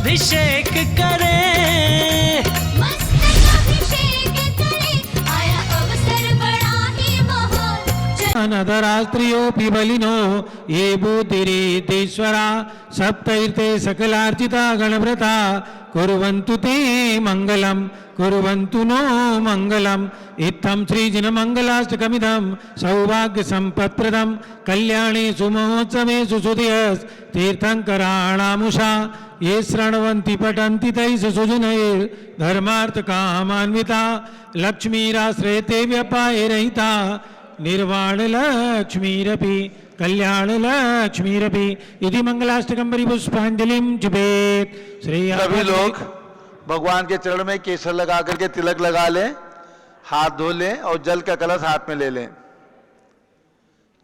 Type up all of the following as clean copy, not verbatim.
अभिषेक करे, मस्तक अभिषेक करे, आया अवसर बड़ा ही महान। अनधरास्त्रियोऽपि बलिनो ये भूतिरीतीश्वरा सप्तैर्ते सकलार्चिता गणव्रता कुर्वन्तु ते मङ्गलं कुर्वन्तु नो मङ्गलम् इत्थं श्रीजिनमङ्गलाष्टकमिदं सौभाग्यसम्पत्प्रदं कल्याणे सुमहोत्सवेषु सुधीयस्तीर्थङ्कराणामुषा ये शृण्वन्ति पठन्ति तैः सुजनैर्धर्मार्थकामान्विता लक्ष्मीराश्रयते व्यपायरहिता निर्वाणलक्ष्मीरपि कल्याणलक्ष्मीरपि यदि मंगलाष्टकं परिपुष्पांजलिं जपेत। सभी लोग भगवान के चरण में केसर लगा करके तिलक लगा लें, हाथ धो लें और जल का कलश हाथ में ले लें।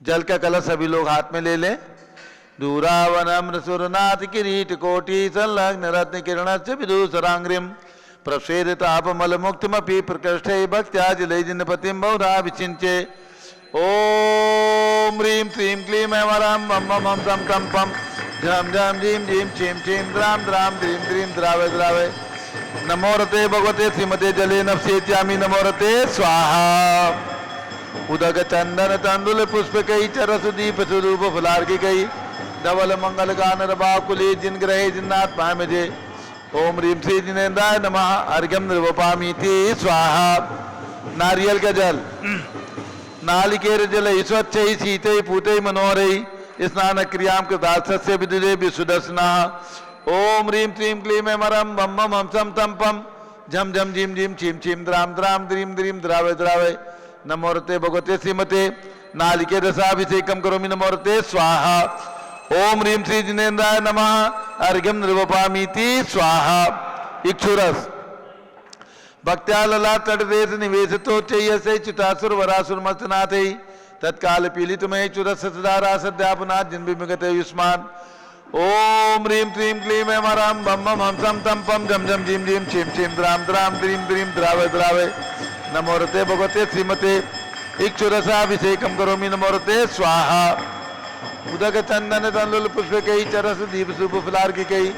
जल का कलश सभी लोग हाथ में ले लें। दूरावनम्र सुरनाथ किरीट कोटि संलग्न रत्न किरणस्य विदूषरांग्रिम प्रस्वेदितापमल मुक्तिमपि प्रकृष्टे भक्त्याजले जिनपतिं बहुधा विचिन्त्ये। ओम ह्रीं क्लीं क्लीं ऐं मम मम सम कम पम झम झम झीं झीं छीं छीं द्राम द्राम द्रीं द्रीं द्रावे द्रावे। नमो रते भगवते श्रीमते जले नप्स्येत्यामि नमो रते स्वाहा। उदक चंदन तंदुल पुष्प कई चरस दीप स्वरूप फुलार्घ्य कई धवल मंगल गान रबाकुले जिन ग्रहे जिन्नाथ भामजे। ओम ह्रीं श्री जिनेन्द्राय नमः अर्घ्यं निर्वपामीति स्वाहा। नारियल का जल नालिकेर जल स्वच्छ शीत पूत मनोहर स्नान क्रियां कृतार्थस्य विदुरे विशुदस्ना। ओम ह्रीं क्लीं क्लीं ऐं मरम मम मम सम तम पम झम झम झीं झीं छीं छीं द्राम द्राम द्रीं द्रीं द्रावे द्रावे। नमो रते भगवते श्रीमते नालिकेर रसाभिषेकं करोमि नमो रते स्वाहा। ओम ह्रीं श्री जिनेन्द्राय नमः अर्घ्यं निर्वपामीति स्वाहा। इक्षुरस भक्त्या ललाट तटदेश निवेशितो चयसे चितासुर वरासुर मस्तनाथे तत्काल पीलितमय चुरस सदारा सद्यापनाथ जिन्विगते युष्मान। ओम ह्रीं क्लीं क्लीं ऐं मरम मम मम सम तम पम झम झम झीं झीं छीं छीं द्राम द्राम द्रीं द्रीं द्रावे द्रावे। नमो रते भगवते श्रीमते इक्षुरसाभिषेकं करोमि नमो रते स्वाहा। उदक चंदन तंदुल पुष्प कई चरस दीप सुप फुलार्घ्य कई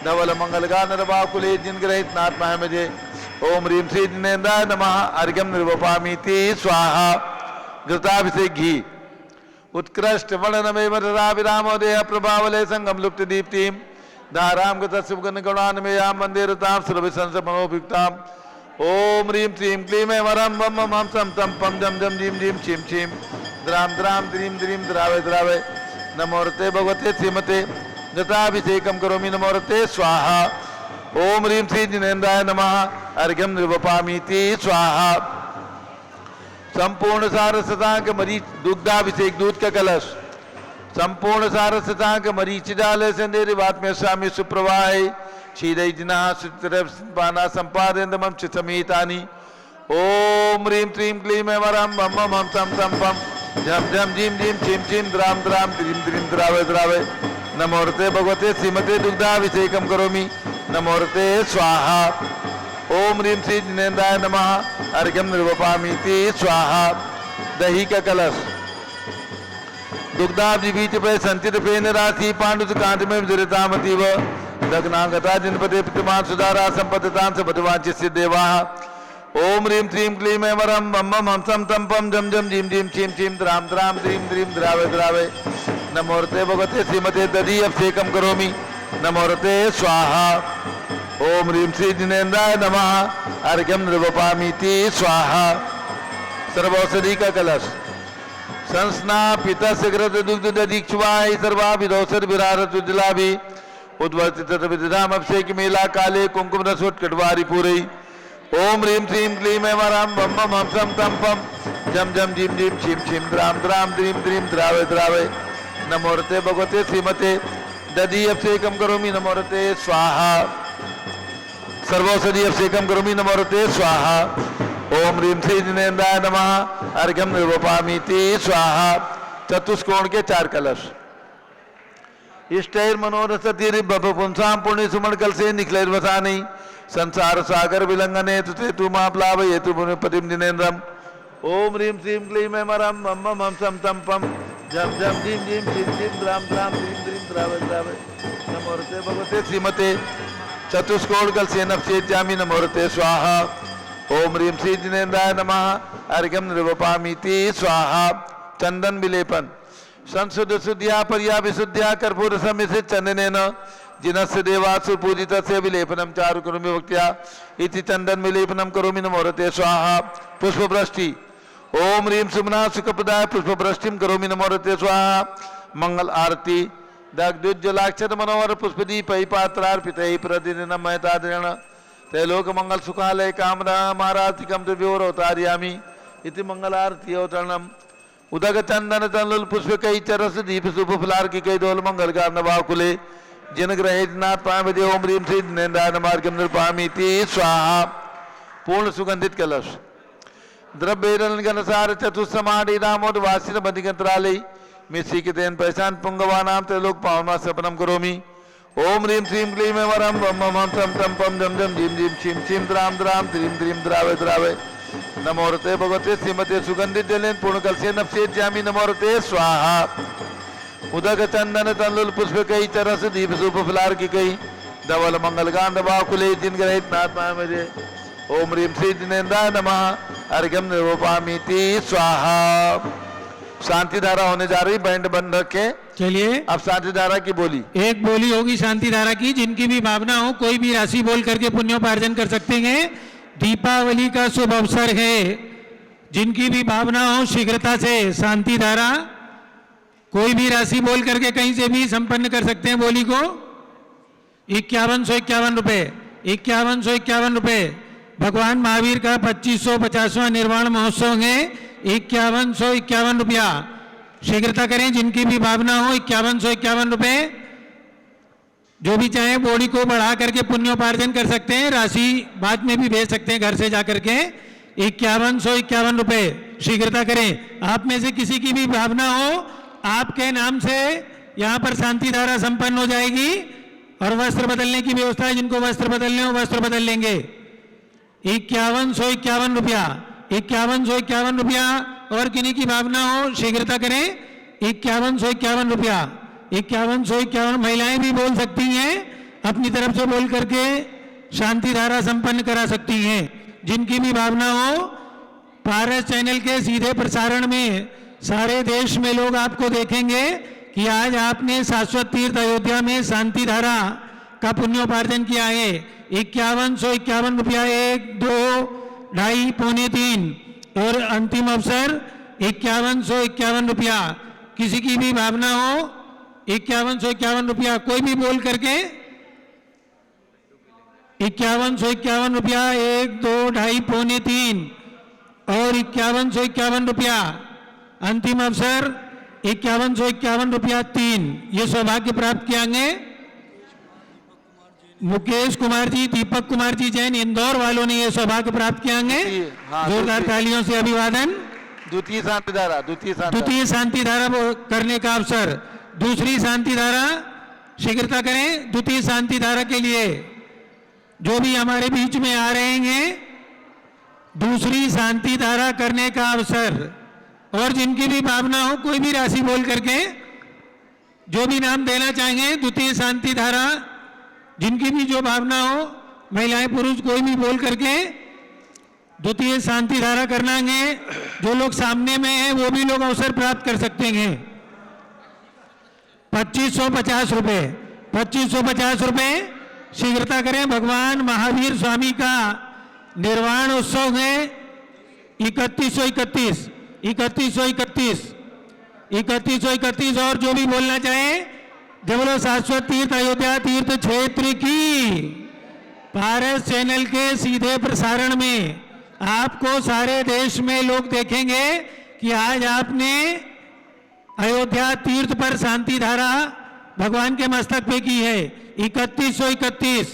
धवल मंगल गान रबाकुले जिन ग्रहित नाथ महमजे। ओम ह्रीं श्री जिनेन्द्राय नमः अर्घ्यं निर्वपामीति स्वाहा। घृताभिषेक घी उत्कृष्ट वर्णनमेव विरामोदेह प्रभावले संगम लुप्त दीप्तिम धाराम गतसुगन गणान्मयां वन्दे रतां सुरभिसंस मनोभिक्ताम्। ओम ह्रीं क्लीं क्लीं ऐं वरं मम मम सम तम पम झम झम झीं झीं छीं छीं द्राम द्राम द्रीं द्रीं द्रावे द्रावे। नमो रते भगवते श्रीमते घृताभिषेकं करोमि नमो रते स्वाहा। ओम ह्रीं श्री जिनेन्द्राय नमः अर्घ्यं निर्वपामीति स्वाहा। संपूर्ण सारस्वतांक मरीच दुग्धाभिषेक दूध का कलश संपूर्ण सारस्वतांक मरीच डाले संदेरी बात में स्वामी सुप्रवाह क्षीरई जिना सुपाना संपादनमं च समेतानि। ओम ह्रीं क्लीं क्लीं ऐं वरं मम मम सम तम पम झम झम झीं झीं छीं छीं द्राम द्राम द्रीं द्रीं द्रावे द्रावे। नमो रते भगवते श्रीमते दुग्धाभिषेकं करोमि नमो रते स्वाहा। ओम ह्रीं श्री जिनेन्द्राय नमः अर्घ्यं निर्वपामीति स्वाहा। दही का कलश दुग्धाब्धिबीज पे संचित फेन राशि पांडुत कांत में विजरितामतीव दग्नागता जिनपते प्रतिमान सुधारा संपदतां सबदवांचित सिद्धेवा। ओम ह्रीं श्रीं क्लीं ऐं वरं मम मम सम तम पम झम झम झीं झीं छीं छीं द्राम द्राम द्रीं द्रीं द्रावे द्रावे। नमो रते भगवते श्रीमते दधी अभिषेकं करोमि नमो रते स्वाहा। ओम ह्रीं श्री जिनेन्द्राय नमः अर्घ्यं निर्वपामीति स्वाहा। सर्वौषधि का कलश संस्ना पिता सिगरत दुग्ध दधीक्षवाय सर्वाभिधौषध विरारत उज्जलाभि उद्वर्तित विधाम अभिषेक मेला काले कुंकुम रसोट कटवारी पूरी। ओम ह्रीं श्रीं क्लीं ऐं वरं मम मम सम तम पम झम झम झीं झीं छीं छीं द्राम द्राम द्रीं द्रीं द्रावे द्रावे। नमो रते भगवते श्रीमते दधी अभिषेकं करोमि नमो रते स्वाहा। सर्वौषधि अभिषेकं करोमि नमो रते स्वाहा। ओम ह्रीं श्री जिनेन्द्राय नमः अर्घ्यं निर्वपामीति स्वाहा। चतुष्कोण के 4 कलश इष्टैर मनोरसतिर पुंसां पुण्य सुमन कल से निखलैर्वसानि संसार सागर विलंघने तुते तु मा प्लावयेतु पुण्यपतिं जिनेन्द्रम्। ओम ह्रीं श्रीं क्लीं ऐं वरं मम मम सम तम पम झम झम झीं झीं छीं छीं द्राम द्राम द्रीं द्रीं द्रावे द्रावे। नमो रते भगवते श्रीमते चतुष्कोण कलशे नपसेत्यामि नमोरते स्वाहा। ओम ह्रीं श्री जिनेन्द्राय नमः। अर्घ्यं निर्वपामीति स्वाहा। चंदन विलेपन संशुद्ध शुद्धिया पर्या विशुद्धिया कर्पूर समिश्रित चंदनेन जिनस्य देवासु पूजितस्य विलेपनं चारु करोमि भक्त्या इति चंदन विलेपनं करोमि नमोरते स्वाहा। पुष्पवृष्टि ओम ह्रीं सुमना सुखप्रदाय पुष्पवृष्टिं करोमि नमोरते स्वाहा। मंगल आरती दग्धुज्जलाक्षत मनोहर पुष्पदीपै पात्रार्पितैः प्रतिदिनं महतादरेण त्रैलोक मंगल सुखालय कामना महारातिकं द्रव्योरवतारयामि इति मंगल आरती अवतरणम् उदक चंदन तनुल पुष्पकै चरस दीप शुभ फलार्किकै दोल मंगल गार्णवाकुले जिन ग्रहेत नाथ पावदे ओम ह्रीं श्री जिनेन्द्राय नमः। अर्घ्यं निर्वपामीति स्वाहा। पूर्ण सुगंधित कलश द्रव्यैरलगनसार चतुस्समाडि रामोदवासिन बधिकंत्रालय मिश्रीकृतेन पैशान पुंगवानां त्रैलोक पावनमा सपनम करोमि। ओम ह्रीं श्रीं क्लीं वरं बम बम त्रम त्रम पम जम जम जीम जीम छीम छीम द्राम द्राम द्रीं द्रीं द्रावय द्रावय नमोरते भगवते श्रीमते सुगंधित जलेन पूर्ण कलशे नपसेत्यामि नमोरते स्वाहा। उदक चंदन तनुल पुष्पकै चरस दीप शुभ फलार्किकै धवल मंगल गांधवाकुले जिन ग्रहित नाथ पावदे ओम ह्रीं श्री जिनेन्द्राय नमः। अर्घ्यं निर्वपामीति स्वाहा। शांति धारा होने जा रही, बैंड बंद रखे। चलिए अब शांति धारा की बोली एक बोली होगी शांति धारा की। जिनकी भी भावना हो कोई भी राशि बोल करके पुण्योपार्जन कर सकते हैं। दीपावली का शुभ अवसर है। जिनकी भी भावना हो शीघ्रता से शांति धारा कोई भी राशि बोल करके कहीं से भी संपन्न कर सकते हैं। बोली को 5151 रुपए 5151 रुपए। भगवान महावीर का 2550वां निर्वाण महोत्सव है। 5151 रुपया शीघ्रता करें। जिनकी भी भावना हो 5151 रुपए। जो भी चाहे बॉडी को बढ़ा करके पुण्योपार्जन कर सकते हैं। राशि बाद में भी भेज सकते हैं घर से जाकर के। 5151 रुपए शीघ्रता करें। आप में से किसी की भी भावना हो आपके नाम से यहाँ पर शांति धारा संपन्न हो जाएगी। और वस्त्र बदलने की व्यवस्था है। जिनको वस्त्र बदलने हो वस्त्र बदल लेंगे। 5151 रुपया 5151 रुपया। और किन्हीं की भावना हो शीघ्रता करें। 5151 रुपया 5151। महिलाएं भी बोल सकती हैं अपनी तरफ से बोल करके शांति धारा संपन्न करा सकती हैं। जिनकी भी भावना हो पारस चैनल के सीधे प्रसारण में सारे देश में लोग आपको देखेंगे कि आज आपने शाश्वत तीर्थ अयोध्या में शांति धारा का पुण्योपार्जन किया है। 5151 रुपया 1 2 ढाई पौने 3। और अंतिम अवसर 5151 रुपया। किसी की भी भावना हो 5151 रुपया कोई भी बोल करके 5151 रुपया 1 2 ढाई पौने 3। और 5151 रुपया अंतिम अवसर 5151 रुपया 3। ये सौभाग्य प्राप्त किएंगे मुकेश कुमार जी दीपक कुमार जी जैन इंदौर वालों ने ये सौभाग्य प्राप्त किएंगे। हाँ, जोरदार तालियों से अभिवादन। द्वितीय शांति धारा द्वितीय शांति धारा करने का अवसर। दूसरी शांति धारा शीघ्रता करें। द्वितीय शांति धारा के लिए जो भी हमारे बीच में आ रहे हैं दूसरी शांति धारा करने का अवसर। और जिनकी भी भावना हो कोई भी राशि बोल करके जो भी नाम देना चाहेंगे द्वितीय शांति धारा। जिनकी भी जो भावना हो महिलाएं पुरुष कोई भी बोल करके द्वितीय शांति धारा करना है। जो लोग सामने में हैं वो भी लोग अवसर प्राप्त कर सकते हैं। 2550 रुपए 2550 रुपए शीघ्रता करें। भगवान महावीर स्वामी का निर्वाण उत्सव है 3131 3131 3131। और जो भी बोलना चाहे जब बोलो शाश्वत तीर्थ अयोध्या तीर्थ क्षेत्र की पारस चैनल के सीधे प्रसारण में आपको सारे देश में लोग देखेंगे कि आज आपने अयोध्या तीर्थ पर शांति धारा भगवान के मस्तक पे की है। 3131।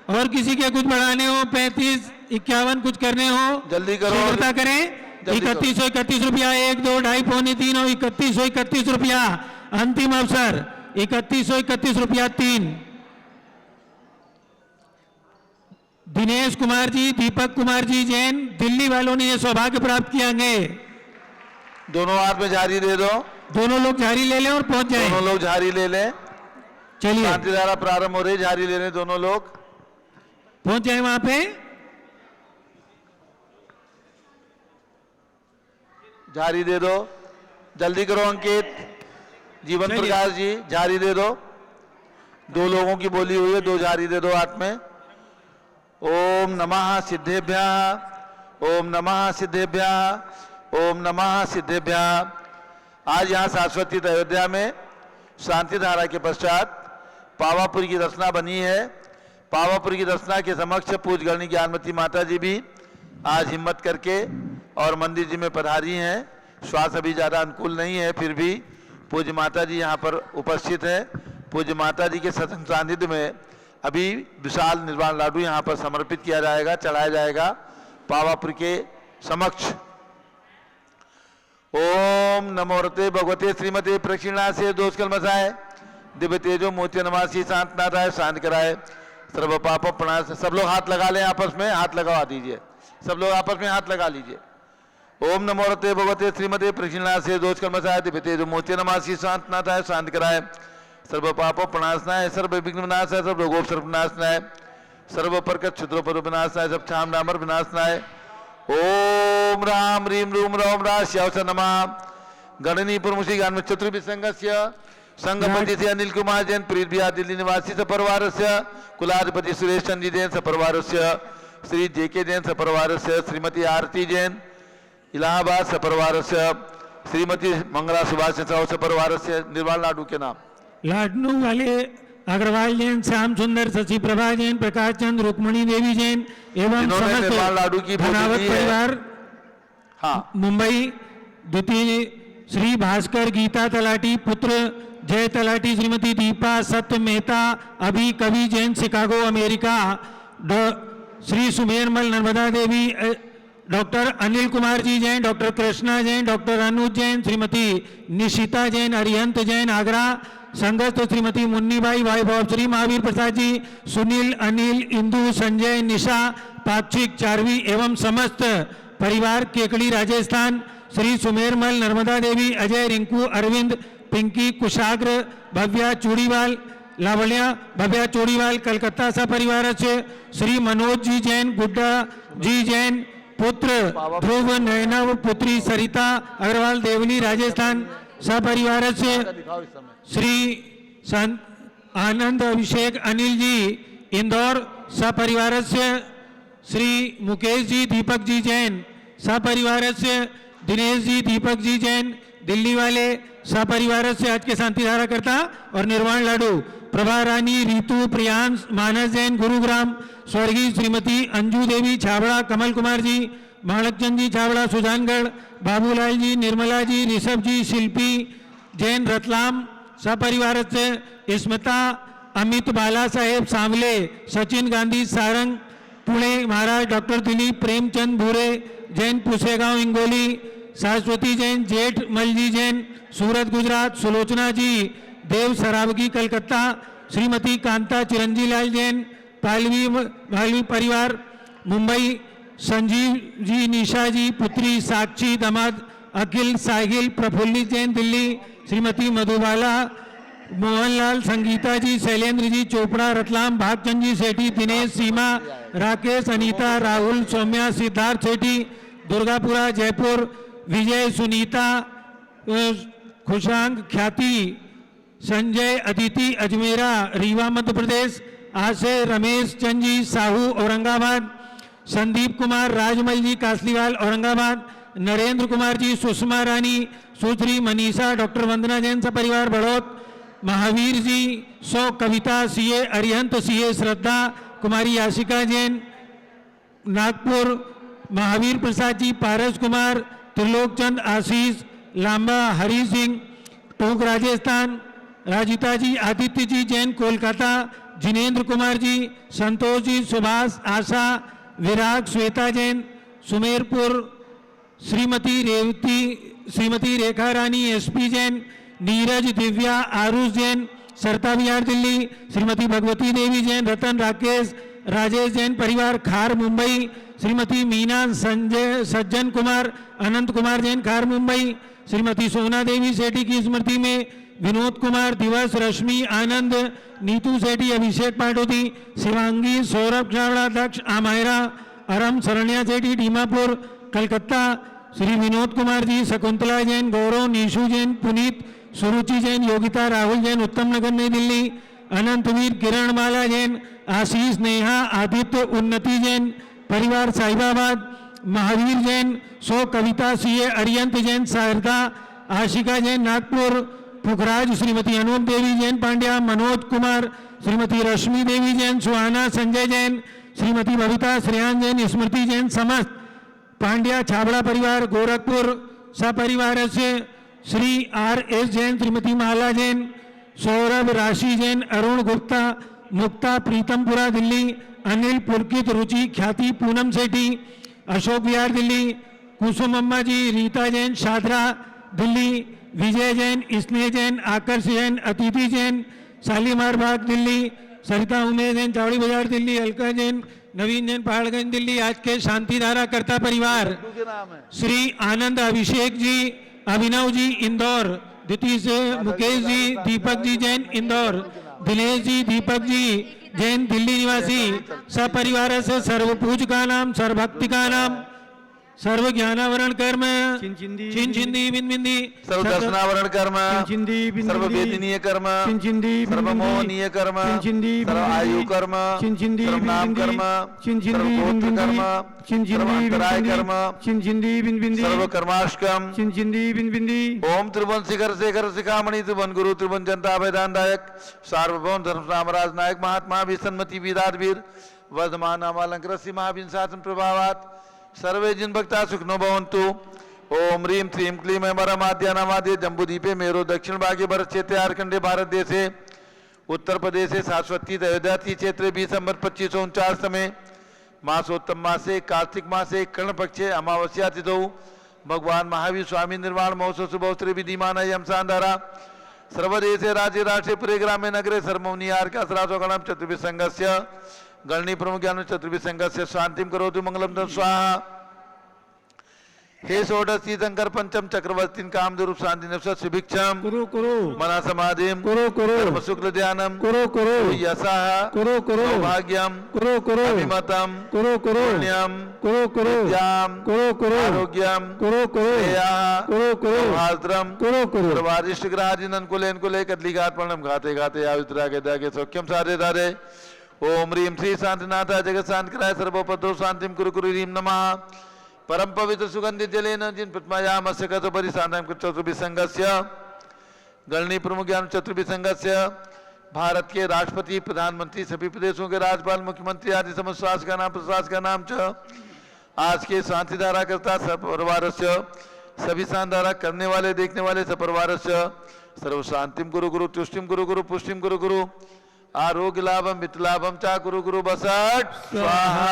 और किसी के कुछ बढ़ाने हो 35 51 कुछ करने हो जल्दी करो। शीघ्रता करें। 3131 रुपया 1 2 ढाई पौने 3। और 3131 रुपया अंतिम अवसर 3131 रुपया 3। दिनेश कुमार जी दीपक कुमार जी जैन दिल्ली वालों ने यह सौभाग्य प्राप्त किएंगे। दोनों हाथ में झाड़ी दे दो। दोनों लोग झाड़ी ले लें और पहुंच जाएं। दोनों लोग झाड़ी ले लें। चलिए शांति धारा प्रारंभ हो रही। झाड़ी ले लें दोनों लोग। पहुंच जाए वहां पे। झाड़ी दे दो, जल्दी करो अंकित। जीवन चलिए। प्रकाश जी झाड़ी दे दो, 2 लोगों की बोली हुई है, 2 झाड़ी दे दो हाथ में। ओम नमः सिद्धेभ्यः, ओम नमः सिद्धेभ्यः, ओम नमः सिद्धेभ्यः। आज यहाँ शाश्वती अयोध्या में शांति धारा के पश्चात पावापुरी की रचना बनी है। पावापुरी की रचना के समक्ष पूज्य गणनी ज्ञानमती माता जी भी आज हिम्मत करके और मंदिर जी में पधारी हैं। श्वास अभी ज़्यादा अनुकूल नहीं है, फिर भी पूज्य माता जी यहाँ पर उपस्थित है। पूज्य माता जी के सत्संग सानिध्य में अभी विशाल निर्वाण लाडू यहाँ पर समर्पित किया जाएगा, चढ़ाया जाएगा पावापुरी के समक्ष। ओम नमोरते भगवते श्रीमते प्रक्षिणा से दोष कलमसाय दिव्य तेजो मोत्य नमासी शांतनाथाय शांत कराए सर्व पाप प्रणाश। सब लोग हाथ लगा लें, आपस में हाथ लगा दीजिए, सब लोग आपस में हाथ लगा लीजिए। ओम नमोरते भगवते श्रीमते प्रक्षिणा से दोष कलमसाय दिव्य तेजो मोत्य नमासी शांतनाथाय शांत कराए सर्व पाप प्रणाशनाय सर्व विघ्न विनाशाय सर्व रोगोप सर्व विनाशनाय सर्व परकट क्षुद्रोपर विनाशनाय सब छाम नामर विनाशनाय। ओम राम रीम रूम रोम राश्यावस नमः। गणनी प्रमुखी गान में चतुर्विसंगस्य संगपति से अनिल कुमार जैन प्रीत बिहार दिल्ली निवासी सपरिवार से कुलाधिपति सुरेश चंद्र जैन सपरिवार से श्री जेके जैन सपरिवार से श्रीमती आरती जैन इलाहाबाद सपरिवार से श्रीमती मंगला सुभाष सपरिवार से निर्वाण लाडू के नाम लाडनू वाले अग्रवाल जैन, श्याम सुंदर, शशि प्रभा जैन, प्रकाश चंद, रुक्मणी देवी जैन एवं जिन्होंने समस्त निर्वाण लाडू की धनावत दी है। परिवार हाँ मुंबई। द्वितीय श्री भास्कर गीता तलाटी पुत्र जय तलाटी, श्रीमती दीपा सत्य मेहता अभी कवि जैन शिकागो अमेरिका। श्री सुमेरमल नर्मदा देवी, doctor Anil Kumar ji Jain, doctor Krishna Jain, doctor Anuj Jain, Shrimati Nishita Jain, Arihant Jain Agra. संगत श्रीमती मुन्नीबाई वैभव, श्री महावीर प्रसाद जी, सुनील, अनिल, इंदु, संजय, निशा, पाक्षिक, चारवी एवं समस्त परिवार केकड़ी राजस्थान। श्री सुमेरमल नर्मदा देवी, अजय, रिंकू, अरविंद, पिंकी, कुशाग्र, भव्या चूड़ीवाल, लावण्या भव्या चूड़ीवाल कलकत्ता सा परिवार से। श्री मनोज जी जैन, गुड्डा जी जैन पुत्र ध्रुव, नयनव पुत्री सरिता अग्रवाल देवली राजस्थान सपरिवार से। श्री संत आनंद अभिषेक अनिल जी इंदौर सपरिवार से। श्री मुकेश जी दीपक जी जैन सपरिवार से। दिनेश जी दीपक जी जैन दिल्ली वाले सपरिवार से आज के शांति धारा करता और निर्वाण लाडू। प्रभा रानी, रीतु, प्रियांश, मानस जैन गुरुग्राम। स्वर्गीय श्रीमती अंजू देवी छाबड़ा, कमल कुमार जी, माणकचंद जी छाबड़ा सुजानगढ़, बाबूलाल जी, निर्मला जी, ऋषभ जी, शिल्पी जैन रतलाम सपरिवार से। स्मिता, अमित, बाला साहेब सांवले, सचिन गांधी सारंग पुणे महाराज, डॉक्टर दिलीप प्रेमचंद भूरे जैन पुसेगांव इंगोली, सरस्वती जैन, जेठ मलजी जैन सूरत गुजरात, सुलोचना जी देव सरावगी कलकत्ता, श्रीमती कांता चिरंजी लाल जैन पालवी परिवार मुंबई, संजीव जी, निशा जी पुत्री साक्षी, दामाद अखिल, साहिल, प्रफुल्लित जैन दिल्ली, श्रीमती मधुबाला, मोहनलाल, संगीता जी, शैलेंद्र जी चोपड़ा रतलाम, भागचंद जी सेठी, दिनेश, सीमा, राकेश, अनीता, राहुल, सौम्या, सिद्धार्थ सेठी दुर्गापुरा जयपुर, विजय, सुनीता, खुशांग, ख्याति, संजय, अदिति अजमेरा रीवा मध्य प्रदेश, आशय, रमेश चंद जी साहू औरंगाबाद, संदीप कुमार, राजमल जी कासलीवाल औरंगाबाद, नरेंद्र कुमार जी, सुषमा रानी, सुश्री मनीषा, डॉक्टर वंदना जैन सपरिवार बड़ौत, महावीर जी सौ, कविता सीए, अरिहंत सीए, श्रद्धा कुमारी, याशिका जैन नागपुर, महावीर प्रसाद जी, पारस कुमार, त्रिलोक चंद, आशीष लांबा, हरि सिंह टोंक राजस्थान, राजिता जी, आदित्य जी जैन कोलकाता, जिनेन्द्र कुमार जी, संतोष जी, सुभाष, आशा, विराग, श्वेता जैन सुमेरपुर, श्रीमती रेवती, श्रीमती रेखा रानी एसपी जैन, नीरज, दिव्या, आरुष जैन सरता विहार दिल्ली, श्रीमती भगवती देवी जैन, रतन, राकेश, राजेश जैन परिवार खार मुंबई, श्रीमती मीना, संजय, सज्जन कुमार, अनंत कुमार जैन खार मुंबई, श्रीमती सोना देवी सेठी की स्मृति में विनोद कुमार, दिवस, रश्मि, आनंद, नीतू सेठी, अभिषेक पाटोदी, शिवांगी, सौरभ चावड़ा, दक्ष, आमायरा, अरम, शरण्या सेठी, दीमापुर, कलकत्ता, श्री विनोद कुमार जी, शकुंतला जैन, गौरव, निशु जैन, पुनीत, सुरुचि जैन, योगिता, राहुल जैन, उत्तम नगर, नई दिल्ली, अनंतवीर, किरण माला जैन, आशीष, नेहा, आदित्य, उन्नति जैन, परिवार साहिबाबाद, महावीर जैन, सो, कविता सीए, अरियंत जैन, सारदा, आशिका जैन, नागपुर, पुखराज, श्रीमती अनूप देवी जैन पांड्या, मनोज कुमार, श्रीमती रश्मि देवी जैन, सुहाना, संजय जैन, श्रीमती बबीता, श्रेयान जैन, स्मृति जैन, समस्त पांड्या छाबड़ा परिवार, गोरखपुर सपरिवार से श्री R.S. जैन, श्रीमती माला जैन, सौरभ, राशि जैन, अरुण गुप्ता, मुक्ता, प्रीतमपुरा दिल्ली, अनिल, पुलकित, रुचि, ख्याति, पूनम सेठी, अशोक विहार दिल्ली, कुसुम अम्मा जी, रीता जैन, शादरा दिल्ली, विजय जैन, स्नेह जैन, आकर्ष जैन, अतिथि जैन, शालीमार बाग दिल्ली, सरिता उमेश जैन, चावड़ी बाजार दिल्ली, अलका जैन, नवीन जैन, पहाड़गंज दिल्ली। आज के शांतिधारा कर्ता परिवार श्री आनंद, अभिषेक जी, अभिनव जी, इंदौर, द्वितीय से मुकेश जी, दीपक जी जैन, इंदौर, दिनेश जी, दीपक जी जैन, दिल्ली निवासी, सपरिवार से सर्व पूज का नाम, सर्वभक्ति का नाम, सर्व ज्ञानावरण कर्म, चिंचिंदी बिंदी, सर्व दर्शनावरण कर्म, सर्व वेदनीय कर्म, सर्व मोहनीय कर्म, सर्व आयु कर्म, सर्व नाम कर्म, सर्व गोत्र कर्म, सर्व अंतराय कर्म, सर्व कर्माष्टकम, ओम त्रिभुवन शिखर शेखर शिखामणि, त्रिभुवन गुरु, त्रिभुवन जनता वेदांतायक, सार्वभौम धर्म साम्राज्य नायक, महात्मा विसन्मति वीराधवीर, वर्धमान नामालंकृत महाविंशासन प्रभावात सर्वे जिन भक्ता सुखनो भवन्तु। ओम ह्रीं श्रीं क्लीं ऐं आद्यानामाद्य जम्बूदीपे मेरो दक्षिण भागे भरत क्षेत्रे आर्कंडे भारत देशे उत्तर प्रदेशे शाश्वती अयोध्याति क्षेत्रे 20 संवत 2549 समय मासोत्तम मासे कार्तिक मासे कर्ण पक्षे अमावस्या तिथौ भगवान महावीर स्वामी निर्वाण महोत्सव शुभोत्सव विधिमान यम सांधारा सर्वदेशे राज्य राष्ट्रे पुरे ग्रामे नगरे सर्वमुनि आर्कासरासो गणम चतुर्भि संघस्य गणनी प्रमुख ज्ञान चतुर्भि संघस्य शांतिम करोतु मंगलम तम स्वाहा। हे षोडशी शंकर पंचम चक्रवर्ती काम दुरूप शांति नवस शिभिक्षम कुरु कुरु मना समाधिम कुरु कुरु धर्म शुक्ल ध्यानम कुरु कुरु यशः कुरु कुरु भाग्यम कुरु कुरु अभिमतम कुरु कुरु पुण्यम कुरु कुरु विद्याम कुरु कुरु आरोग्यम कुरु कुरु श्रेयः कुरु कुरु भाद्रम कुरु कुरु सर्वारिष्ट ग्रहाजिनन कुलेन कुले कदलिघात पर्णम घाते घाते आवित्रा के दागे सौख्यम साधे दारे ओम ह्रीं श्री शांतिनाथ जगत शांतिकराय सर्वोपद्रव शांतिम कुरु कुरु ह्रीं नमः परम पवित्र सुगंधित जलेन जिन प्रतिमायाम अस्य कतोपरि शांतिम चतुर्भि संघस्य गणनी प्रमुख ज्ञान चतुर्भि संघस्य भारत के राष्ट्रपति प्रधानमंत्री सभी प्रदेशों के राज्यपाल मुख्यमंत्री आदि समस्त शासक का नाम प्रशासक का नाम च आज के शांतिधारा करता सपरिवार सभी शांतिधारा करने वाले देखने वाले सपरिवार सर्व शांतिम गुरु गुरु तुष्टिम गुरु गुरु पुष्टिम गुरु गुरु आरोग्य लाभम मित्रलाभम चा गुरु गुरु बसट स्वाहा।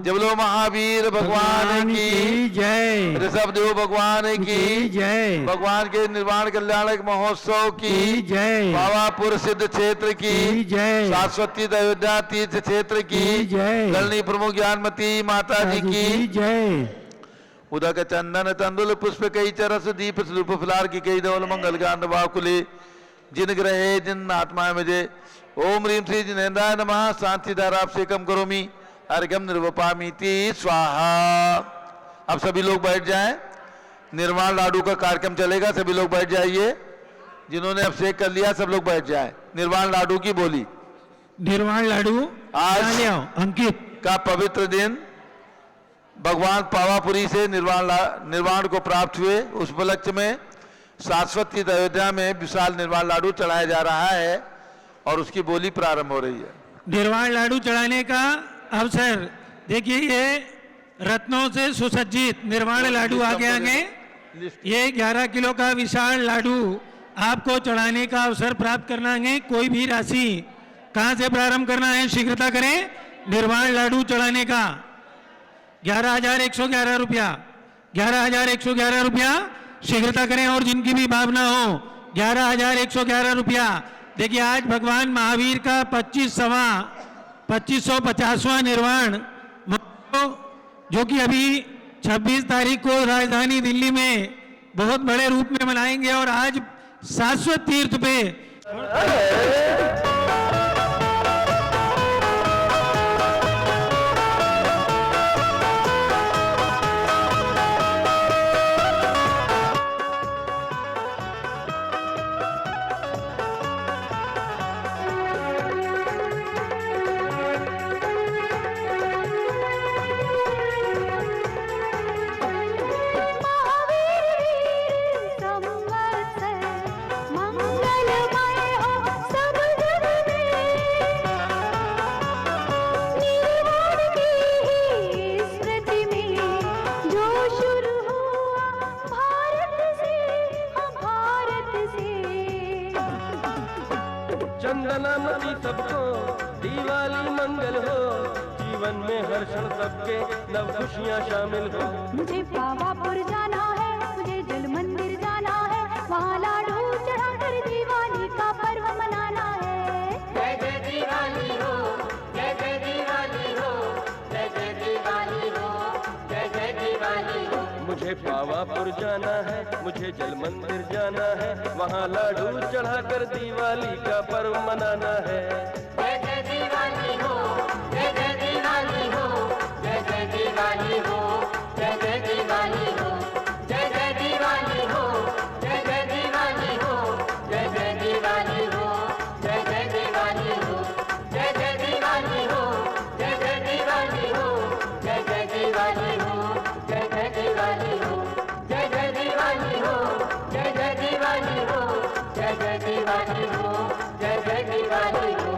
जब लो महावीर भगवान की जय, ऋषभ देव भगवान की जय, भगवान के निर्वाण कल्याणक महोत्सव की जय, पावापुर सिद्ध क्षेत्र की जय, शाश्वती अयोध्या तीर्थ क्षेत्र की जय, गणनी प्रमुख ज्ञानमती माता जी की जय। उदक चंदन तंदुल पुष्प कई चरस दीप स्वरूप फिलार की कई धवल मंगल गांध बाकुले जिन ग्रहे जिन आत्मा मुझे ओम ह्रीं श्री जिनेन्द्राय नमः शांति धारा आपसे कम करोमी अर्घम निर्वपामीति स्वाहा। अब सभी लोग बैठ जाएं, निर्वाण लाडू का कार्यक्रम चलेगा, सभी लोग बैठ जाइए। जिन्होंने अभिषेक कर लिया सब लोग बैठ जाएं। निर्वाण लाडू की बोली। निर्वाण लाडू आज अंकित का पवित्र दिन भगवान पावापुरी से निर्वाण को प्राप्त हुए उस उपलक्ष्य में शाश्वती अयोध्या में विशाल निर्वाण लाडू चढ़ाया जा रहा है और उसकी बोली प्रारंभ हो रही है। निर्वाण लाडू चढ़ाने का अवसर देखिए, ये रत्नों से सुसज्जित निर्वाण लाडू आगे आगे, ये 11 किलो का विशाल लाडू आपको चढ़ाने का अवसर प्राप्त करना है। कोई भी राशि कहां से प्रारंभ करना है, शीघ्रता करें। निर्वाण लाडू चढ़ाने का 11,111 रुपया, 11,111 रुपया, शीघ्रता करें। और जिनकी भी भावना हो 11,111 रुपया। देखिए, आज भगवान महावीर का 2550वां निर्वाण जो कि अभी 26 तारीख को राजधानी दिल्ली में बहुत बड़े रूप में मनाएंगे और आज शाश्वत तीर्थ पे। मंगलमय हो सब जग में, निर्वाण की ही स्मृति में जो शुरू हुआ भारत से, हाँ भारत से। चंदनामती सबको दिवाली मंगल हो, जीवन में हर क्षण सबके नव खुशियाँ शामिल हो। मुझे पावापुर जाना है, मुझे जल मंदिर जाना है, वहाँ लाडू चढ़ाकर दिवाली का पर्व मनाना है। जय जय दिवाली हो, जय जय दिवाली हो, जय जय दिवाली हो, जय जय दिवाली हो। मुझे पावापुर जाना है, मुझे जल मंदिर जाना है, वहाँ लाडू चढ़ाकर दिवाली का पर्व मनाना है। जय जय दिवाली हो, जय जय दिवाली हो, जय जय दिवाली हो, जय जय दिवाली हो, जय जय दिवाली हो, जय जय दिवाली हो, जय जय दिवाली हो, जय जय दिवाली हो, जय जय दिवाली हो, जय जय दिवाली हो, जय जय दिवाली हो, जय जय दिवाली हो, जय जय दिवाली हो, जय जय दिवाली हो, जय जय दिवाली हो, जय जय दिवाली हो।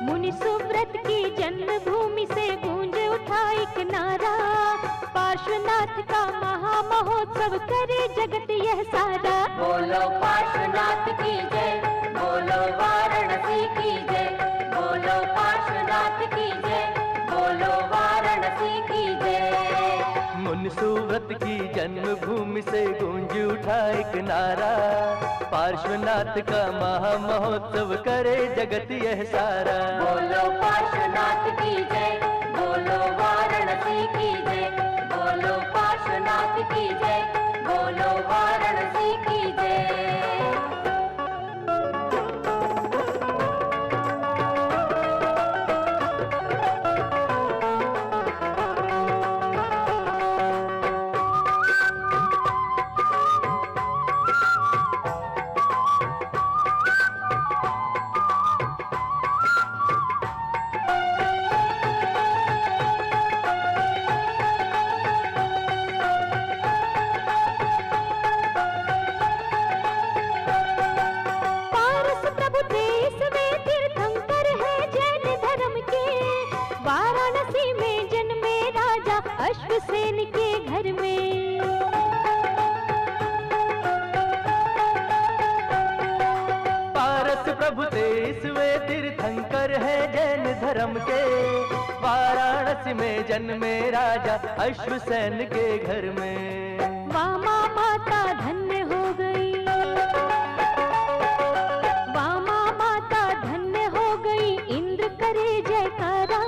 मुनि सुव्रत की जन्मभूमि से गूंज उठा एक नारा, पार्श्वनाथ का महामहोत्सव करे जगत यह सारा। बोलो पार्श्वनाथ की जय, बोलो वाराणसी की जय, बोलो पार्श्वनाथ की जय, बोलो वाराणसी की जय। मुनि सुव्रत की जन्मभूमि से गूंज उठा एक नारा, पार्श्वनाथ का महामहोत्सव करे जगत यह सारा। बोलो पार्श्वनाथ की जय, बोलो वाराणसी की जय, बोलो पार्श्वनाथ की जय, बोलो वाराणसी की जय। पारस प्रभु देश में तीर्थंकर है जैन धर्म के, वाराणसी में जन्मे राजा अश्वसेन के घर में। पारस प्रभु देश वे तीर्थंकर है जैन धर्म के, वाराणसी में जन्मे राजा अश्वसेन के घर में। वामा माता धन्य हो गई, वामा माता धन्य हो गई, इंद्र करे जयकारा,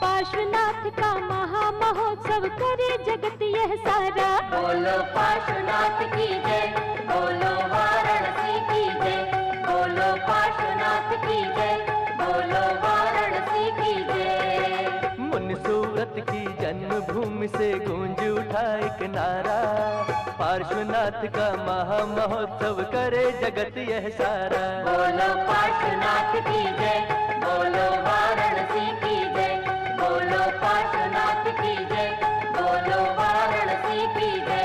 पार्श्वनाथ का महामहोत्सव करे जगत यह सारा। बोलो पार्श्वनाथ की जय, बोलो वाराणसी की जय, बोलो पार्श्वनाथ की जय, बोलो वाराणसी की जय। मुनि सुव्रत की जन्मभूमि से गूंज उठा एक नारा, पार्श्वनाथ का महामहोत्सव करे जगत यह सारा। बोलो पार्श्वनाथ की जय, बोलो वाराणसी की जय, बोलो पार्श्वनाथ की जय, बोलो वाराणसी की जय।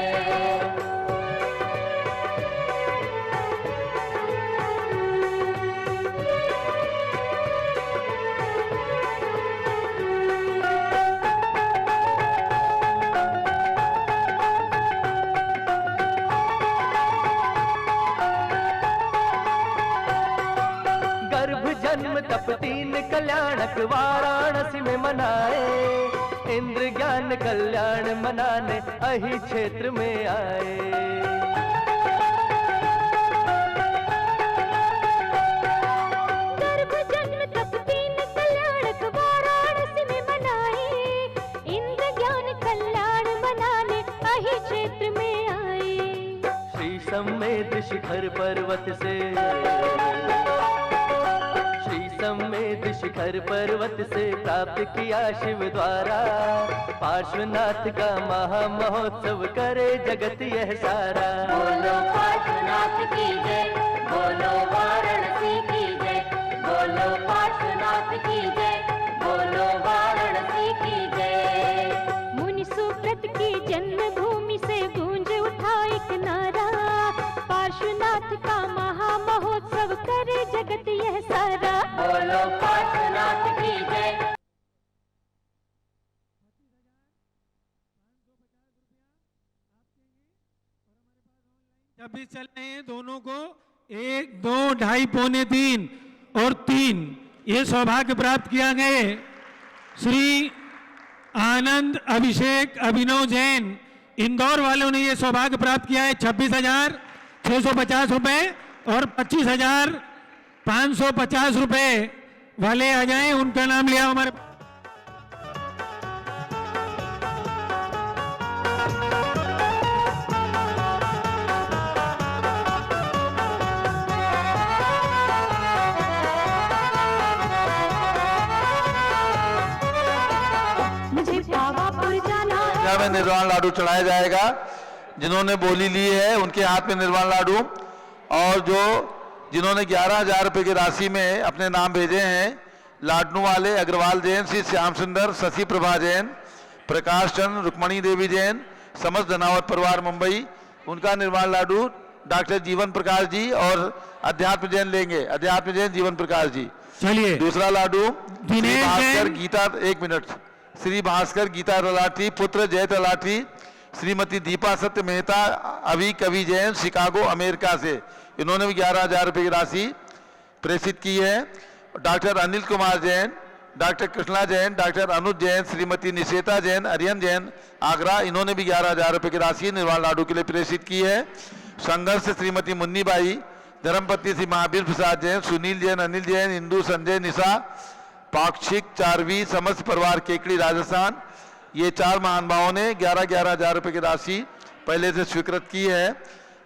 गर्भ जन्म तप तीन कल्याण कल्याणक वाराणसी में मनाए, इंद्र ज्ञान कल्याण मनाने अहि क्षेत्र में आए। गर्भ जन्म तप तीन कल्याणक वाराणसी में मनाए, इंद्र ज्ञान कल्याण मनाने अहि क्षेत्र में आए। श्री सम्मेद शिखर पर्वत से, श्री सम्मेद शिखर पर्वत से प्राप्त किया शिव द्वारा, पार्श्वनाथ का महा महोत्सव करे जगत यह सारा। बोलो पार्श्वनाथ की जय, बोलो वाराणसी की जय, बोलो पार्श्वनाथ की जय, बोलो वाराणसी की जय। मुनि सुव्रत की जन्मभूमि से गूंज उठा एक नारा, पार्श्वनाथ का महा महोत्सव करे जगत यह सारा। बोलो पार्श्वनाथ की जय। जब भी चल रहे हैं दोनों को 1, 2, 2.5, पौने 3 और 3 ये सौभाग्य प्राप्त किया गए। श्री आनंद अभिषेक अभिनव जैन इंदौर वालों ने ये सौभाग्य प्राप्त किया है। 26,650 रुपए और 25,550 रुपए वाले आ जाएं, उनका नाम लिया हमारे। मुझे पावापुर जाना है। में निर्वाण लाडू चढ़ाया जाएगा। जिन्होंने बोली ली है उनके हाथ में निर्वाण लाडू, और जो जिन्होंने 11,000 रुपए की राशि में अपने नाम भेजे हैं, लाडनू वाले अग्रवाल जैन, श्री श्याम सुंदर, शशि प्रभा जैन, प्रकाश चंद्र, रुक्मणी देवी जैन, समस्त धनावत परिवार मुंबई, उनका निर्वाण लाडू डॉक्टर जीवन प्रकाश जी और अध्यात्म जैन लेंगे। अध्यात्म जैन जीवन प्रकाश जी। चलिए दूसरा लाडू श्री दिनेश भास्कर जैन। गीता, 1 मिनट, श्री भास्कर गीता तलाठी पुत्र जय तलाठी, श्रीमती दीपा सत्य मेहता अभी कवि जैन, शिकागो अमेरिका से, इन्होंने भी 11,000 रुपए की राशि प्रेषित की है। Doctor Anil Kumar Jain, doctor Krishna Jain, doctor Anuj Jain, Shrimati Nisheta Jain, Aryan Jain Agra, इन्होंने भी 11,000 रुपए की राशि निर्वाण लाडू के लिए प्रेषित की है। संघर्ष से श्रीमती मुन्नी बाई, धर्मपत्नी श्री महावीर प्रसाद जैन, सुनील जैन, अनिल जैन, इंदू संजय निशा, पाक्षिक चारवी, समस्त परिवार केकड़ी राजस्थान, ये 4 महानुभावों ने 11,000 रुपए की राशि पहले से स्वीकृत की है।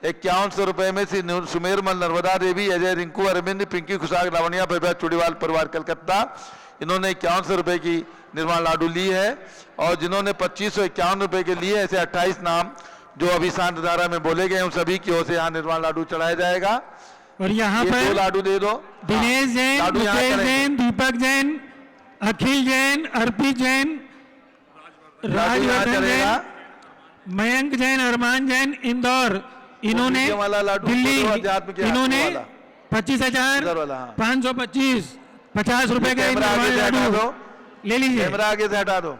5100 रुपए में श्री सुमेरमल नर्मदा देवी, अजय रिंकू अरविंद, पिंकी खुशाक लावनिया परिवार चुड़ीवाल परिवार कलकत्ता, इन्होंने 5100 रुपए की निर्वाण लाडू ली है। और जिन्होंने 2551 रुपए के लिए, ऐसे 28 नाम जो अभी शांत धारा में बोले गए, उन सभी की ओर से यहाँ निर्वाण लाडू चढ़ाया जाएगा। और यहाँ ये पर 2 लाडू दे दो। दिनेश जैन, लाडू यहाँ मुकेश करेंगे। जैन, दीपक जैन, अखिल जैन, अर्पित जैन, लाडू यहाँ राजवर्धन चलेगा। जैन, मयंक जैन, अरमान जैन इंदौर, इन्होंने नीचे वाला लाडू, दिल्ली, वो अध्यात्म के हाथ इन्होंने वाला। 25,525 50 रुपए का कैमरा आगे से हटा लाडू दो, ले लीजिए। कैमरा आगे से हटा दो,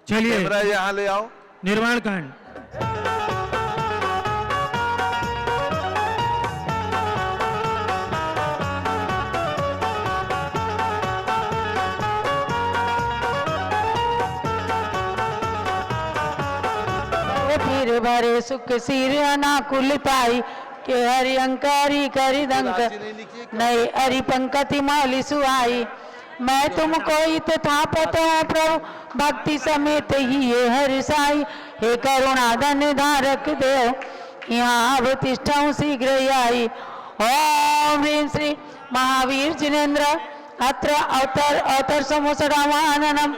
चलिए कैमरा यहाँ ले आओ। निर्वाण कांड। फिर भरे सुख सिर अनाकुल पाई के हरि अंकारी करी दंक नई हरि पंकति मौली सुहाई। मैं तुमको इत था पतो प्रभु भक्ति समेत ही ये हरि साई। हे करुणा धन धारक देव यहाँ अवतिष्ठा शीघ्र आई। ओम ह्रीं श्री महावीर जिनेन्द्र अत्र अवतर समोसरावाहननम